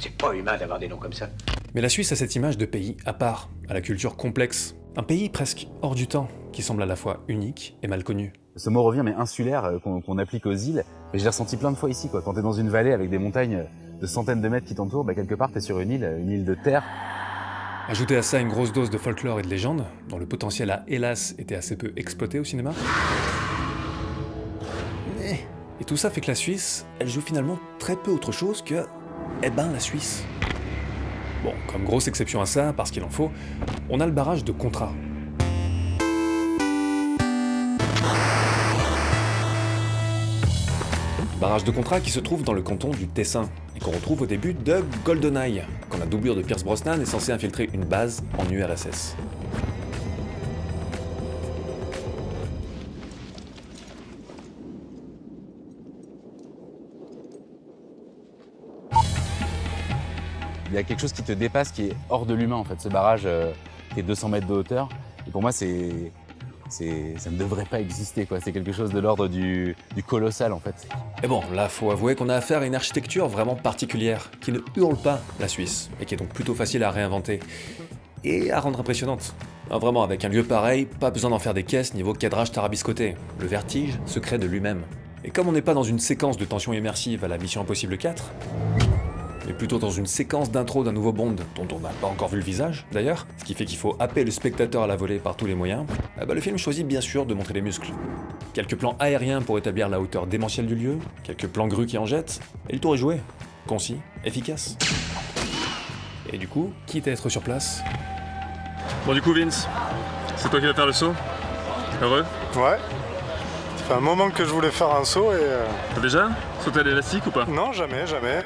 C'est pas humain d'avoir des noms comme ça. Mais la Suisse a cette image de pays à part, à la culture complexe. Un pays presque hors du temps, qui semble à la fois unique et mal connu. Ce mot revient, mais insulaire, qu'on applique aux îles. Et je l'ai ressenti plein de fois ici, quoi. Quand t'es dans une vallée avec des montagnes de centaines de mètres qui t'entourent, quelque part t'es sur une île de terre. Ajoutez à ça une grosse dose de folklore et de légende, dont le potentiel a hélas été assez peu exploité au cinéma. Et tout ça fait que la Suisse, elle joue finalement très peu autre chose que, la Suisse. Bon, comme grosse exception à ça, parce qu'il en faut, on a le barrage de Contrat. Barrage de Contrat qui se trouve dans le canton du Tessin, et qu'on retrouve au début de GoldenEye, quand la doublure de Pierce Brosnan est censée infiltrer une base en URSS. Il y a quelque chose qui te dépasse, qui est hors de l'humain en fait. Ce barrage qui est 200 mètres de hauteur, et pour moi ça ne devrait pas exister, quoi. C'est quelque chose de l'ordre du colossal en fait. Et bon, là faut avouer qu'on a affaire à une architecture vraiment particulière, qui ne hurle pas la Suisse, et qui est donc plutôt facile à réinventer. Et à rendre impressionnante. Vraiment, avec un lieu pareil, pas besoin d'en faire des caisses niveau cadrage tarabiscoté. Le vertige se crée de lui-même. Et comme on n'est pas dans une séquence de tension immersive à la Mission Impossible 4, mais plutôt dans une séquence d'intro d'un nouveau Bond dont on n'a pas encore vu le visage, d'ailleurs, ce qui fait qu'il faut happer le spectateur à la volée par tous les moyens, le film choisit bien sûr de montrer les muscles. Quelques plans aériens pour établir la hauteur démentielle du lieu, quelques plans grues qui en jettent, et le tour est joué. Concis, efficace. Et du coup, quitte à être sur place... Bon du coup Vince, c'est toi qui vas faire le saut? Heureux? Ouais. Ça fait un moment que je voulais faire un saut et... T'as déjà sauté à l'élastique ou pas? Non, jamais, jamais.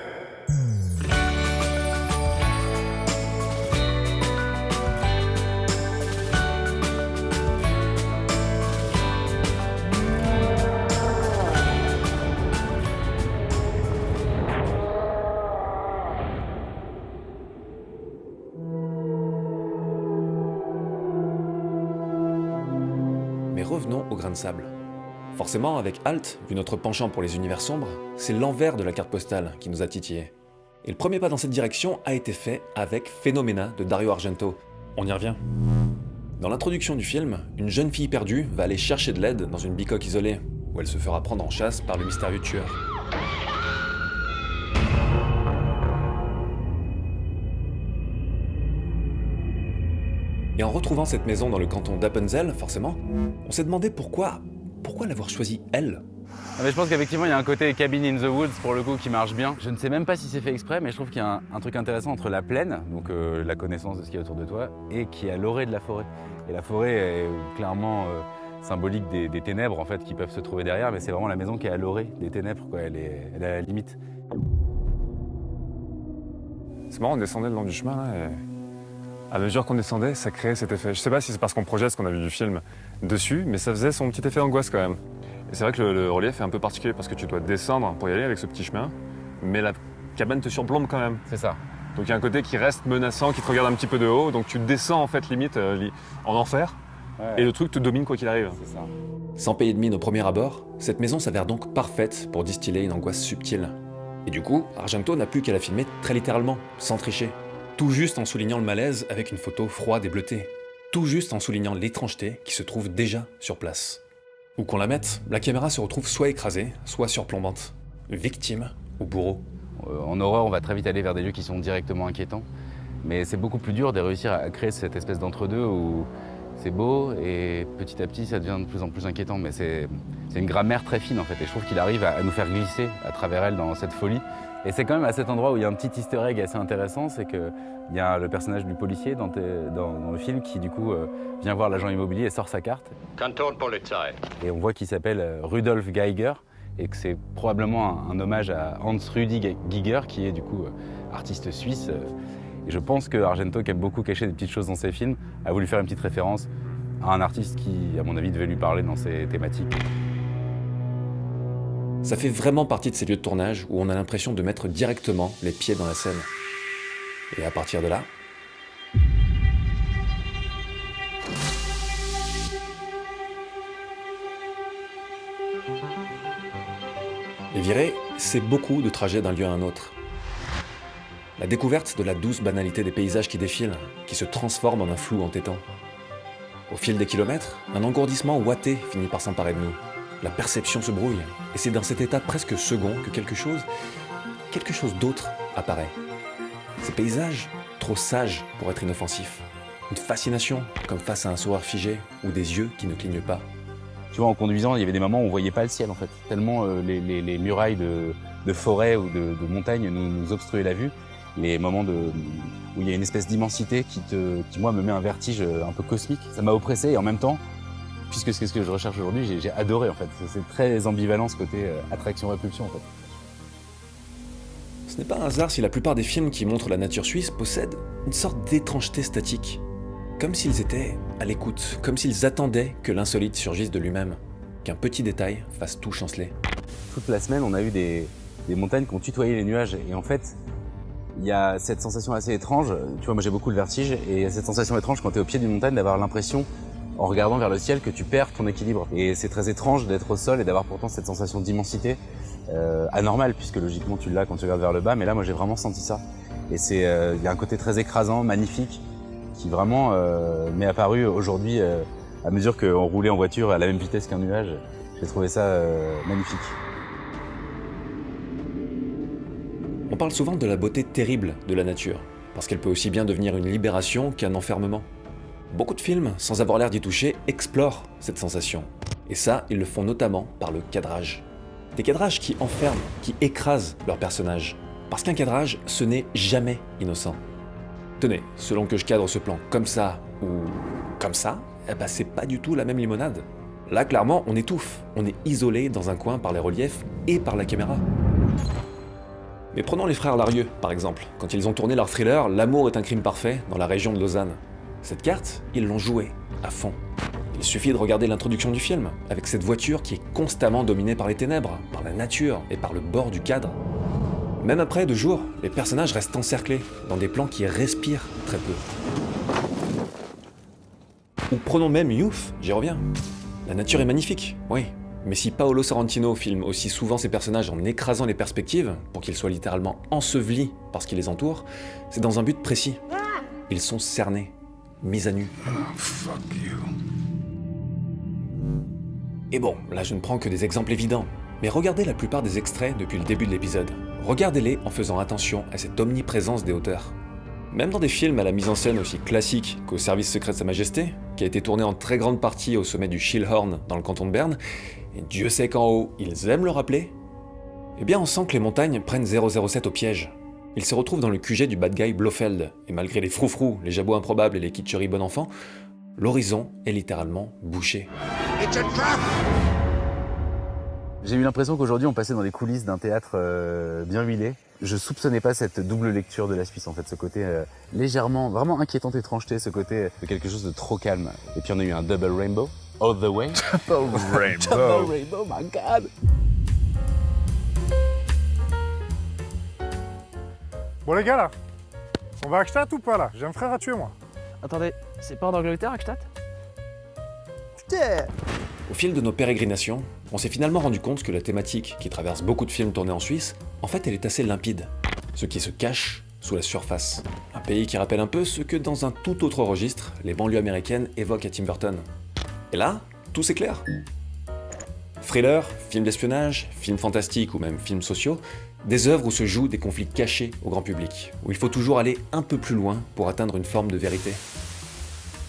Mais revenons au grain de sable. Forcément, avec Alt, vu notre penchant pour les univers sombres, c'est l'envers de la carte postale qui nous a titillés. Et le premier pas dans cette direction a été fait avec Phenomena de Dario Argento. On y revient. Dans l'introduction du film, une jeune fille perdue va aller chercher de l'aide dans une bicoque isolée, où elle se fera prendre en chasse par le mystérieux tueur. Et en retrouvant cette maison dans le canton d'Appenzell, forcément, on s'est demandé pourquoi l'avoir choisie elle. Mais je pense qu'effectivement il y a un côté cabin in the woods pour le coup qui marche bien. Je ne sais même pas si c'est fait exprès, mais je trouve qu'il y a un truc intéressant entre la plaine, donc la connaissance de ce qu'il y a autour de toi, et qui est à l'orée de la forêt. Et la forêt est clairement symbolique des ténèbres en fait qui peuvent se trouver derrière, mais c'est vraiment la maison qui est à l'orée des ténèbres, quoi. Elle est à la limite. C'est marrant, on descendait le long du chemin là et... À mesure qu'on descendait, ça créait cet effet. Je sais pas si c'est parce qu'on projette ce qu'on a vu du film dessus, mais ça faisait son petit effet d'angoisse quand même. Et c'est vrai que le relief est un peu particulier parce que tu dois descendre pour y aller avec ce petit chemin, mais la cabane te surplombe quand même. C'est ça. Donc il y a un côté qui reste menaçant, qui te regarde un petit peu de haut, donc tu descends en fait limite en enfer, et le truc te domine quoi qu'il arrive. C'est ça. Sans payer de mine au premier abord, cette maison s'avère donc parfaite pour distiller une angoisse subtile. Et du coup, Argento n'a plus qu'à la filmer très littéralement, sans tricher. Tout juste en soulignant le malaise avec une photo froide et bleutée. tout juste en soulignant l'étrangeté qui se trouve déjà sur place. Où qu'on la mette, la caméra se retrouve soit écrasée, soit surplombante. Victime ou bourreau. En horreur, on va très vite aller vers des lieux qui sont directement inquiétants. Mais c'est beaucoup plus dur de réussir à créer cette espèce d'entre-deux où c'est beau et petit à petit ça devient de plus en plus inquiétant. Mais c'est une grammaire très fine en fait et je trouve qu'il arrive à nous faire glisser à travers elle dans cette folie. Et c'est quand même à cet endroit où il y a un petit easter egg assez intéressant, c'est qu'il y a le personnage du policier dans le film qui du coup vient voir l'agent immobilier et sort sa carte. Kantonspolizei. Et on voit qu'il s'appelle Rudolf Geiger et que c'est probablement un hommage à Hans Rudi Giger qui est du coup artiste suisse. Et je pense que Argento, qui aime beaucoup cacher des petites choses dans ses films, a voulu faire une petite référence à un artiste qui, à mon avis, devait lui parler dans ses thématiques. Ça fait vraiment partie de ces lieux de tournage où on a l'impression de mettre directement les pieds dans la scène. Et à partir de là... Les virées, c'est beaucoup de trajets d'un lieu à un autre. La découverte de la douce banalité des paysages qui défilent, qui se transforment en un flou entêtant. Au fil des kilomètres, un engourdissement ouaté finit par s'emparer de nous. La perception se brouille, et c'est dans cet état presque second que quelque chose d'autre apparaît. Ces paysages, trop sages pour être inoffensifs. Une fascination, comme face à un sourire figé, ou des yeux qui ne clignent pas. Tu vois, en conduisant, il y avait des moments où on voyait pas le ciel en fait. Tellement les murailles de forêt ou de montagne nous obstruaient la vue. Les moments où il y a une espèce d'immensité qui moi me met un vertige un peu cosmique. Ça m'a oppressé et en même temps, puisque c'est ce que je recherche aujourd'hui, j'ai adoré en fait. C'est très ambivalent ce côté attraction-répulsion en fait. Ce n'est pas un hasard si la plupart des films qui montrent la nature suisse possèdent une sorte d'étrangeté statique. Comme s'ils étaient à l'écoute, comme s'ils attendaient que l'insolite surgisse de lui-même, qu'un petit détail fasse tout chanceler. Toute la semaine, on a eu des montagnes qui ont tutoyé les nuages et en fait, il y a cette sensation assez étrange, tu vois, moi j'ai beaucoup le vertige, et il y a cette sensation étrange quand tu es au pied d'une montagne d'avoir l'impression, en regardant vers le ciel, que tu perds ton équilibre. Et c'est très étrange d'être au sol et d'avoir pourtant cette sensation d'immensité, anormale, puisque logiquement tu l'as quand tu regardes vers le bas, mais là moi j'ai vraiment senti ça. Et il y a un côté très écrasant, magnifique, qui vraiment m'est apparu aujourd'hui, à mesure qu'on roulait en voiture à la même vitesse qu'un nuage. J'ai trouvé ça magnifique. On parle souvent de la beauté terrible de la nature, parce qu'elle peut aussi bien devenir une libération qu'un enfermement. Beaucoup de films, sans avoir l'air d'y toucher, explorent cette sensation. Et ça, ils le font notamment par le cadrage. Des cadrages qui enferment, qui écrasent leurs personnages. Parce qu'un cadrage, ce n'est jamais innocent. Tenez, selon que je cadre ce plan comme ça ou comme ça, eh ben c'est pas du tout la même limonade. Là, clairement, on étouffe. On est isolé dans un coin par les reliefs et par la caméra. Mais prenons les frères Larieux, par exemple, quand ils ont tourné leur thriller « L'amour est un crime parfait » dans la région de Lausanne. Cette carte, ils l'ont jouée à fond. Il suffit de regarder l'introduction du film, avec cette voiture qui est constamment dominée par les ténèbres, par la nature et par le bord du cadre. Même après 2 jours, les personnages restent encerclés, dans des plans qui respirent très peu. Ou prenons même Youth, j'y reviens. La nature est magnifique, oui. Mais si Paolo Sorrentino filme aussi souvent ses personnages en écrasant les perspectives, pour qu'ils soient littéralement ensevelis par ce qui les entoure, c'est dans un but précis. Ils sont cernés, mis à nu. Oh, fuck you. Et bon, là je ne prends que des exemples évidents. Mais regardez la plupart des extraits depuis le début de l'épisode. Regardez-les en faisant attention à cette omniprésence des hauteurs. Même dans des films à la mise en scène aussi classique qu'au Service secret de Sa Majesté, qui a été tourné en très grande partie au sommet du Schilhorn dans le canton de Berne, et Dieu sait qu'en haut, ils aiment le rappeler, eh bien on sent que les montagnes prennent 007 au piège. Ils se retrouvent dans le QG du bad guy Blofeld, et malgré les froufrous, les jabots improbables et les kitscheries bon enfant, l'horizon est littéralement bouché. J'ai eu l'impression qu'aujourd'hui on passait dans les coulisses d'un théâtre bien huilé. Je soupçonnais pas cette double lecture de la Suisse en fait, ce côté légèrement, vraiment inquiétante étrangeté, ce côté de quelque chose de trop calme. Et puis on a eu un double rainbow, all the way. Double rainbow. Double rainbow, my god. Bon les gars là, on va à Gstaad ou pas là? J'ai un frère à tuer moi. Attendez, c'est pas en Angleterre, Gstaad? Putain! Au fil de nos pérégrinations, on s'est finalement rendu compte que la thématique qui traverse beaucoup de films tournés en Suisse, en fait elle est assez limpide. Ce qui se cache sous la surface. Un pays qui rappelle un peu ce que dans un tout autre registre, les banlieues américaines évoquent à Tim Burton. Et là, tout s'éclaire. Thriller, films d'espionnage, films fantastiques ou même films sociaux, des œuvres où se jouent des conflits cachés au grand public, où il faut toujours aller un peu plus loin pour atteindre une forme de vérité.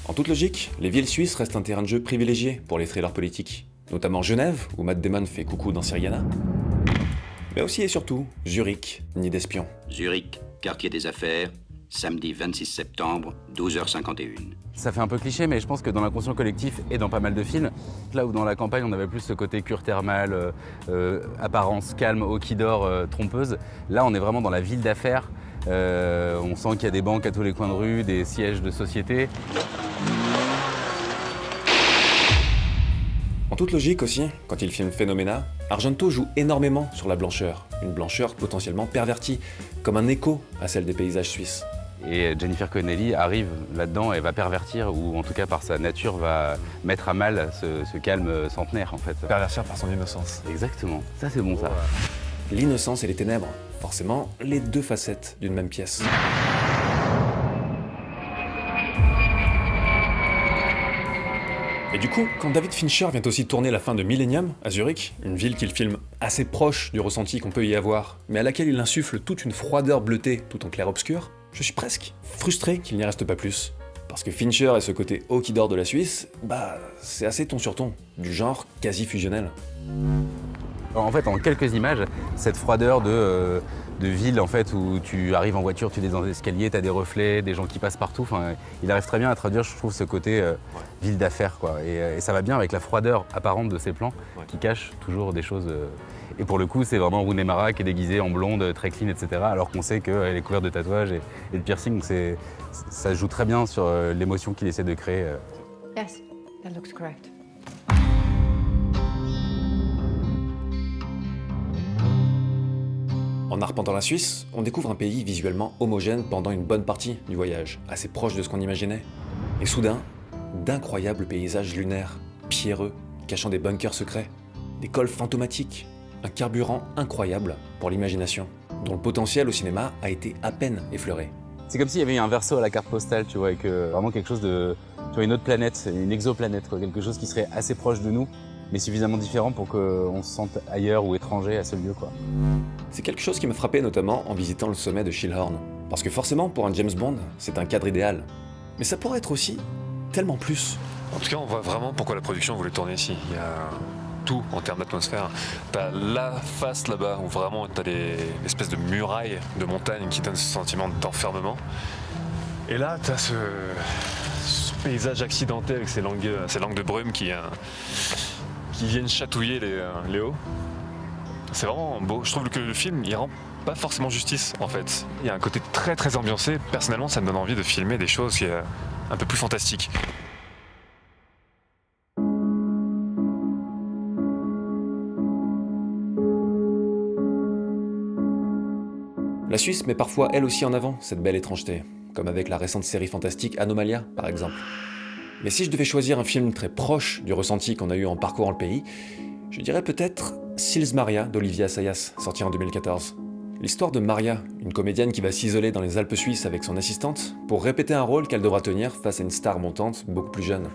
En toute logique, les villes suisses restent un terrain de jeu privilégié pour les thrillers politiques, notamment Genève, où Matt Damon fait coucou dans Syriana, mais aussi et surtout Zurich, nid d'espions. Zurich, quartier des affaires, samedi 26 septembre, 12h51. Ça fait un peu cliché, mais je pense que dans l'inconscient collectif et dans pas mal de films, là où dans la campagne on avait plus ce côté cure thermale, apparence calme, eau qui dort, trompeuse, là on est vraiment dans la ville d'affaires. On sent qu'il y a des banques à tous les coins de rue, des sièges de société. En toute logique aussi, quand il filme Phénoména, Argento joue énormément sur la blancheur, une blancheur potentiellement pervertie, comme un écho à celle des paysages suisses. Et Jennifer Connelly arrive là-dedans et va pervertir, ou en tout cas par sa nature va mettre à mal ce calme centenaire en fait. Pervertir par son innocence. Exactement, ça c'est bon ça. L'innocence et les ténèbres, forcément les deux facettes d'une même pièce. Et du coup, quand David Fincher vient aussi tourner la fin de Millennium à Zurich, une ville qu'il filme assez proche du ressenti qu'on peut y avoir, mais à laquelle il insuffle toute une froideur bleutée tout en clair-obscur, je suis presque frustré qu'il n'y reste pas plus. Parce que Fincher et ce côté haut qui dort de la Suisse, c'est assez ton sur ton, du genre quasi fusionnel. En fait, en quelques images, cette froideur de ville en fait, où tu arrives en voiture, tu descends dans des escaliers, tu as des reflets, des gens qui passent partout. Enfin, il arrive très bien à traduire, je trouve, ce côté ville d'affaires, quoi. Et ça va bien avec la froideur apparente de ces plans qui cachent toujours des choses. Et pour le coup, c'est vraiment Rooney Mara qui est déguisée en blonde, très clean, etc. Alors qu'on sait qu'elle est couverte de tatouages et de piercings. Donc ça joue très bien sur l'émotion qu'il essaie de créer. Yes, that looks correct. En arpentant la Suisse, on découvre un pays visuellement homogène pendant une bonne partie du voyage, assez proche de ce qu'on imaginait. Et soudain, d'incroyables paysages lunaires, pierreux, cachant des bunkers secrets, des cols fantomatiques, un carburant incroyable pour l'imagination, dont le potentiel au cinéma a été à peine effleuré. C'est comme s'il y avait eu un verso à la carte postale, tu vois, avec vraiment quelque chose de... Tu vois, une autre planète, une exoplanète, quoi, quelque chose qui serait assez proche de nous, mais suffisamment différent pour qu'on se sente ailleurs ou étranger à ce lieu, quoi. C'est quelque chose qui m'a frappé notamment en visitant le sommet de Schilhorn. Parce que forcément, pour un James Bond, c'est un cadre idéal. Mais ça pourrait être aussi tellement plus. En tout cas, on voit vraiment pourquoi la production voulait tourner ici. Il y a tout en termes d'atmosphère. T'as la face là-bas où vraiment t'as l'espèce de muraille de montagne qui donne ce sentiment d'enfermement. Et là, t'as ce paysage accidenté avec ces langues de brume qui viennent chatouiller les hauts. C'est vraiment beau. Je trouve que le film, il rend pas forcément justice, en fait. Il y a un côté très très ambiancé. Personnellement, ça me donne envie de filmer des choses qui sont un peu plus fantastiques. La Suisse met parfois elle aussi en avant cette belle étrangeté, comme avec la récente série fantastique Anomalia, par exemple. Mais si je devais choisir un film très proche du ressenti qu'on a eu en parcourant le pays, je dirais peut-être Sils Maria d'Olivier Assayas, sorti en 2014. L'histoire de Maria, une comédienne qui va s'isoler dans les Alpes suisses avec son assistante pour répéter un rôle qu'elle devra tenir face à une star montante beaucoup plus jeune.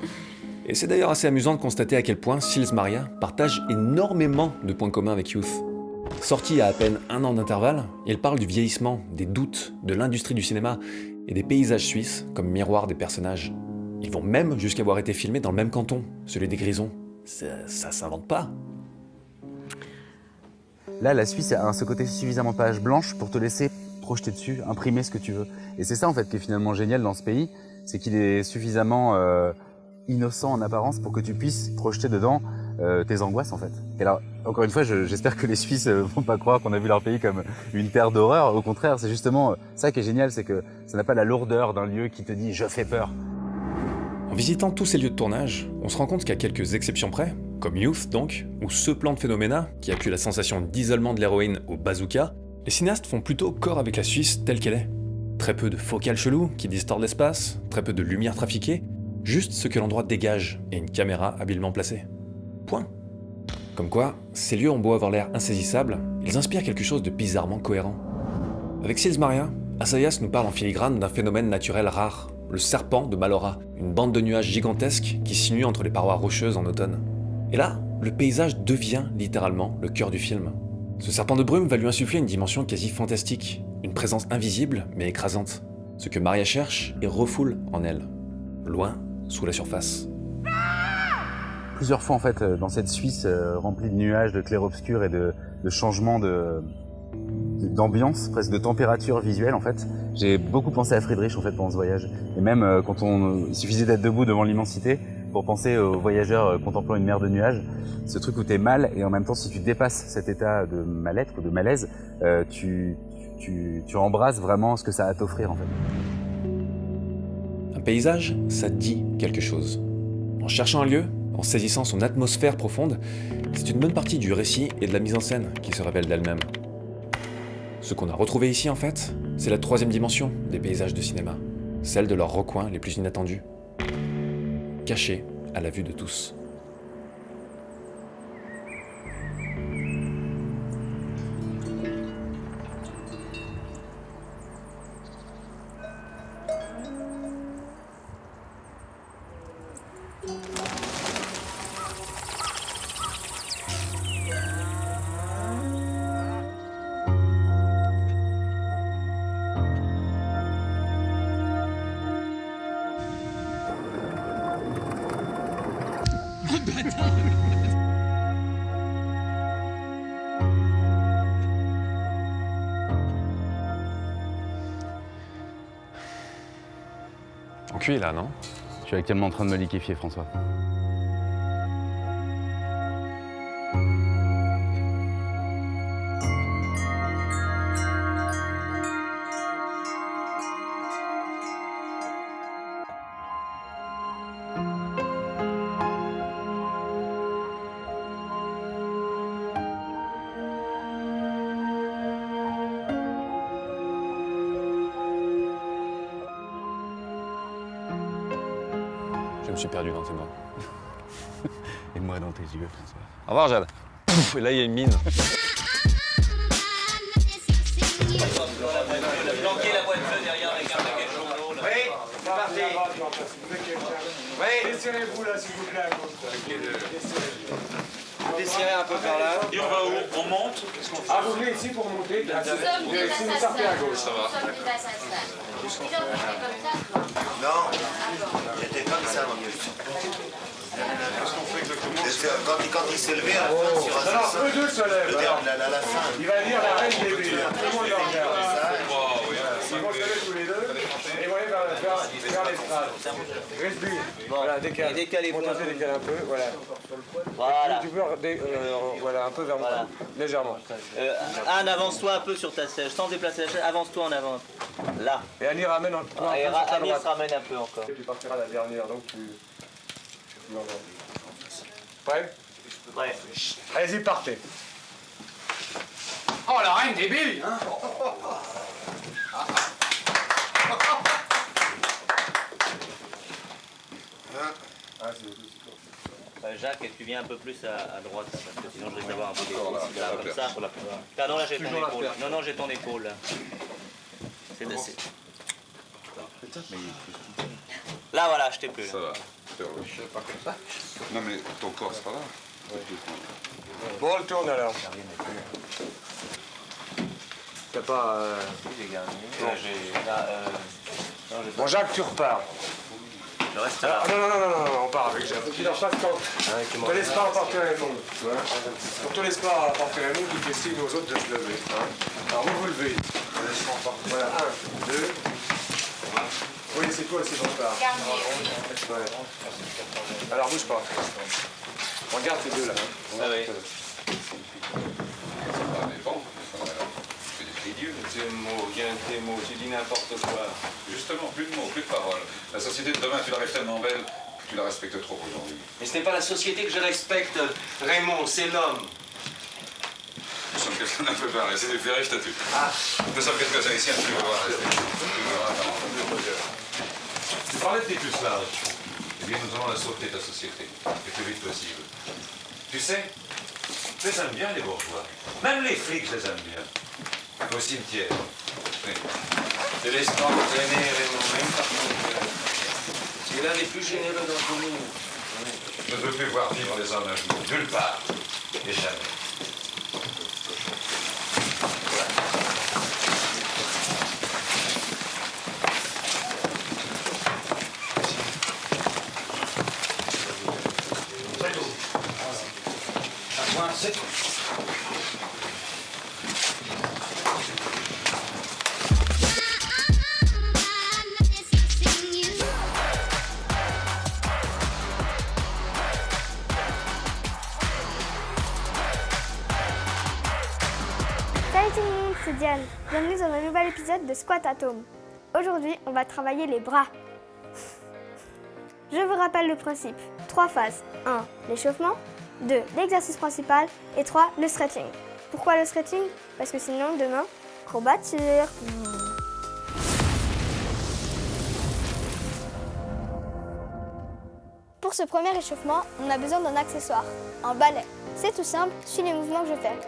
Et c'est d'ailleurs assez amusant de constater à quel point Sils Maria partage énormément de points communs avec Youth. Sorti à peine 1 an d'intervalle, il parle du vieillissement, des doutes, de l'industrie du cinéma et des paysages suisses comme miroir des personnages. Ils vont même jusqu'à avoir été filmés dans le même canton, celui des Grisons. Ça s'invente pas. Là, la Suisse a ce côté suffisamment page blanche pour te laisser projeter dessus, imprimer ce que tu veux. Et c'est ça, en fait, qui est finalement génial dans ce pays, c'est qu'il est suffisamment innocent en apparence pour que tu puisses projeter dedans tes angoisses, en fait. Et alors, encore une fois, j'espère que les Suisses vont pas croire qu'on a vu leur pays comme une terre d'horreur. Au contraire, c'est justement ça qui est génial, c'est que ça n'a pas la lourdeur d'un lieu qui te dit « je fais peur ». En visitant tous ces lieux de tournage, on se rend compte qu'à quelques exceptions près, comme Youth donc, ou ce plan de Phénoména, qui accue la sensation d'isolement de l'héroïne au bazooka, les cinéastes font plutôt corps avec la Suisse telle qu'elle est. Très peu de focales cheloues qui distordent l'espace, très peu de lumière trafiquée, juste ce que l'endroit dégage et une caméra habilement placée. Point. Comme quoi, ces lieux ont beau avoir l'air insaisissables, ils inspirent quelque chose de bizarrement cohérent. Avec Sils Maria, Assayas nous parle en filigrane d'un phénomène naturel rare, le serpent de Malora, une bande de nuages gigantesques qui s'inue entre les parois rocheuses en automne. Et là, le paysage devient littéralement le cœur du film. Ce serpent de brume va lui insuffler une dimension quasi fantastique, une présence invisible mais écrasante. Ce que Maria cherche et refoule en elle, loin, sous la surface. Plusieurs fois en fait dans cette Suisse remplie de nuages, de clair-obscur et de changements d'ambiance, presque de température visuelle en fait. J'ai beaucoup pensé à Friedrich en fait pendant ce voyage. Et même quand il suffisait d'être debout devant l'immensité pour penser aux voyageurs contemplant une mer de nuages, ce truc où t'es mal et en même temps si tu dépasses cet état de mal-être ou de malaise, tu embrasses vraiment ce que ça a à t'offrir en fait. Un paysage, ça dit quelque chose. En cherchant un lieu, en saisissant son atmosphère profonde, c'est une bonne partie du récit et de la mise en scène qui se révèle d'elle-même. Ce qu'on a retrouvé ici, en fait, c'est la troisième dimension des paysages de cinéma, celle de leurs recoins les plus inattendus, cachés à la vue de tous. On cuit là, non? Je suis actuellement en train de me liquéfier, François. Je me suis perdu dans tes mains. Et moi dans tes yeux, François. Au revoir, Jade. Pouf, et là, il y a une mine. Planquer la boîte bleue derrière avec un paquet de journaux. Oui, c'est parti. Oui. Desserrez-vous là, s'il vous plaît. Desserrez un peu par là. Et on va où? On monte? Ah, vous venez ici pour monter? Si vous sortez à gauche. Ça va. Non, j'étais comme ça, mon vieux. Qu'est-ce qu'on fait exactement? Quand il s'est levé à la fin sur un ascenseur, eux deux se lèvent. à la fin. Il va dire la reine des villes. Tout le monde le regarde. Ils vont se lever tous les deux et vont aller vers l'estrade. Resby. Voilà, décale. Montrez, décale un peu. Voilà. Tu peux voilà, un peu vers moi. Légèrement. Anne, avance-toi un peu sur ta chaise. Sans déplacer la chaise, avance-toi en avant. Là. Et Annie ramène un peu. Annie se ramène un peu encore. Tu partiras la dernière, donc tu... Prêt? Ouais. Allez-y, partez. Oh, la reine des billes, hein. Jacques, tu viens un peu plus à droite, là, parce que sinon je risque d'avoir un peu des là, comme ça. Pardon, là j'ai ton épaule. Non, j'ai ton épaule, là. Là, voilà, je t'ai plus. Ça va. Pas comme ça. Non, mais ton corps, c'est pas là. Bon, on le tourne alors. T'as pas... J'ai gagné. Bon, Jacques, tu repars. Je reste là. Non, on part avec Jacques. Tu leur fasses quand. Ne te laisse pas emporter la monde. On te laisse pas emporter la monde, tu fais signe aux autres de se lever. Alors vous vous levez. Voilà, 1, 2. Oui, c'est toi, c'est ton part. Ouais. Alors bouge pas. Regarde ces deux là. Ah oui. Tu tes mots, tu dis n'importe quoi. Justement, plus de mots, plus de paroles. La société de demain, tu la rêves tellement belle que tu la respectes trop aujourd'hui. Mais ce n'est pas la société que je respecte, Raymond, c'est l'homme. Nous sommes quelqu'un d'un peu pareil, c'est du ferré, je te tue. Nous sommes quelques haïtiens, tu vas voir. Tu parlais de tes pucelages. Eh bien, nous allons la sauveté de ta société, le plus vite possible. Tu sais, je les aime bien, les bourgeois. Même les flics, je les aime bien. Au cimetière. Oui. Ne laisse pas entraîner, Raymond, même par ton cœur. C'est l'un des plus généreux d'entre nous. Je ne veux plus voir vivre les hommes à genoux, nulle part, et jamais. C'est tout. Salut tout le monde, c'est Diane. Bienvenue dans un nouvel épisode de Squat Atome. Aujourd'hui, on va travailler les bras. Je vous rappelle le principe. 3 phases. 1. L'échauffement. 2. L'exercice principal. Et 3. Le stretching. Pourquoi le stretching? Parce que sinon, demain, courbature. Pour ce premier échauffement, on a besoin d'un accessoire, un balai. C'est tout simple, suis les mouvements que je fais.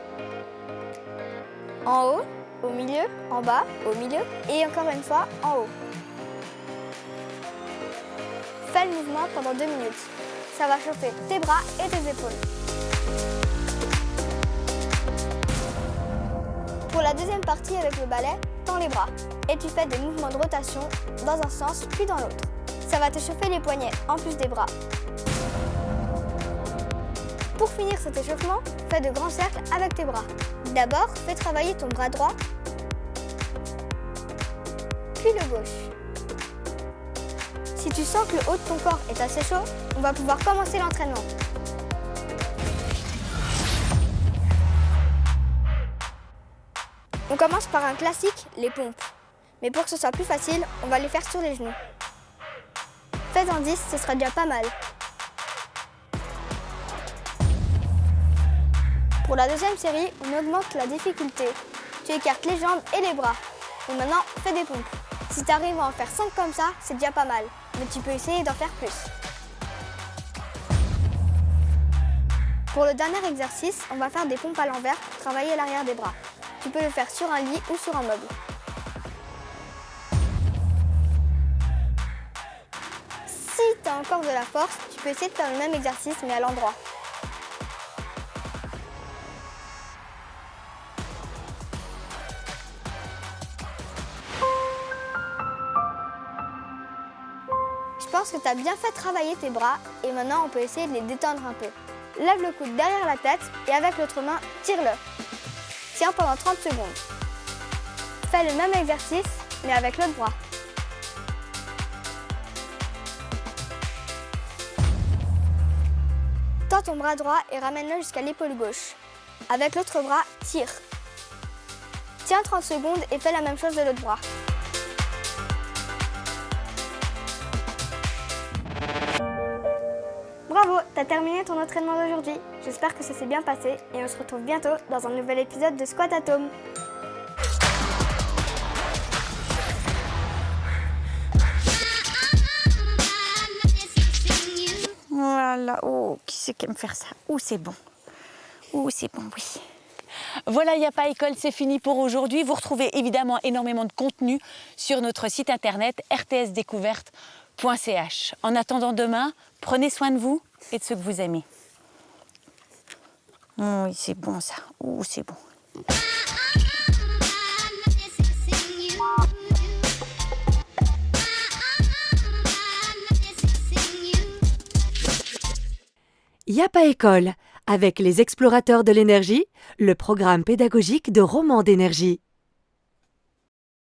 En haut, au milieu, en bas, au milieu et encore une fois en haut. Fais le mouvement pendant 2 minutes. Ça va chauffer tes bras et tes épaules. Pour la deuxième partie avec le balai, tends les bras et tu fais des mouvements de rotation dans un sens puis dans l'autre. Ça va te chauffer les poignets en plus des bras. Pour finir cet échauffement, fais de grands cercles avec tes bras. D'abord, fais travailler ton bras droit, puis le gauche. Si tu sens que le haut de ton corps est assez chaud, on va pouvoir commencer l'entraînement. On commence par un classique, les pompes. Mais pour que ce soit plus facile, on va les faire sur les genoux. Fais-en 10, ce sera déjà pas mal. Pour la deuxième série, on augmente la difficulté. Tu écartes les jambes et les bras. Et maintenant, fais des pompes. Si tu arrives à en faire 5 comme ça, c'est déjà pas mal. Mais tu peux essayer d'en faire plus. Pour le dernier exercice, on va faire des pompes à l'envers pour travailler l'arrière des bras. Tu peux le faire sur un lit ou sur un meuble. Si tu as encore de la force, tu peux essayer de faire le même exercice mais à l'endroit. Je pense que tu as bien fait travailler tes bras et maintenant on peut essayer de les détendre un peu. Lève le coude derrière la tête et avec l'autre main, tire-le. Tiens pendant 30 secondes. Fais le même exercice mais avec l'autre bras. Tends ton bras droit et ramène-le jusqu'à l'épaule gauche. Avec l'autre bras, tire. Tiens 30 secondes et fais la même chose de l'autre bras. Bravo, t'as terminé ton entraînement d'aujourd'hui. J'espère que ça s'est bien passé et on se retrouve bientôt dans un nouvel épisode de Squat Atome. Voilà, oh, qui c'est qui aime faire ça? Oh, c'est bon. Oh, c'est bon, oui. Voilà, il n'y a pas école, c'est fini pour aujourd'hui. Vous retrouvez évidemment énormément de contenu sur notre site internet rtsdécouverte.ch. En attendant demain, prenez soin de vous et de ceux que vous aimez. Oh, oui, c'est bon ça. Oh, c'est bon. Y a pas école, avec les explorateurs de l'énergie, le programme pédagogique de Roman d'énergie.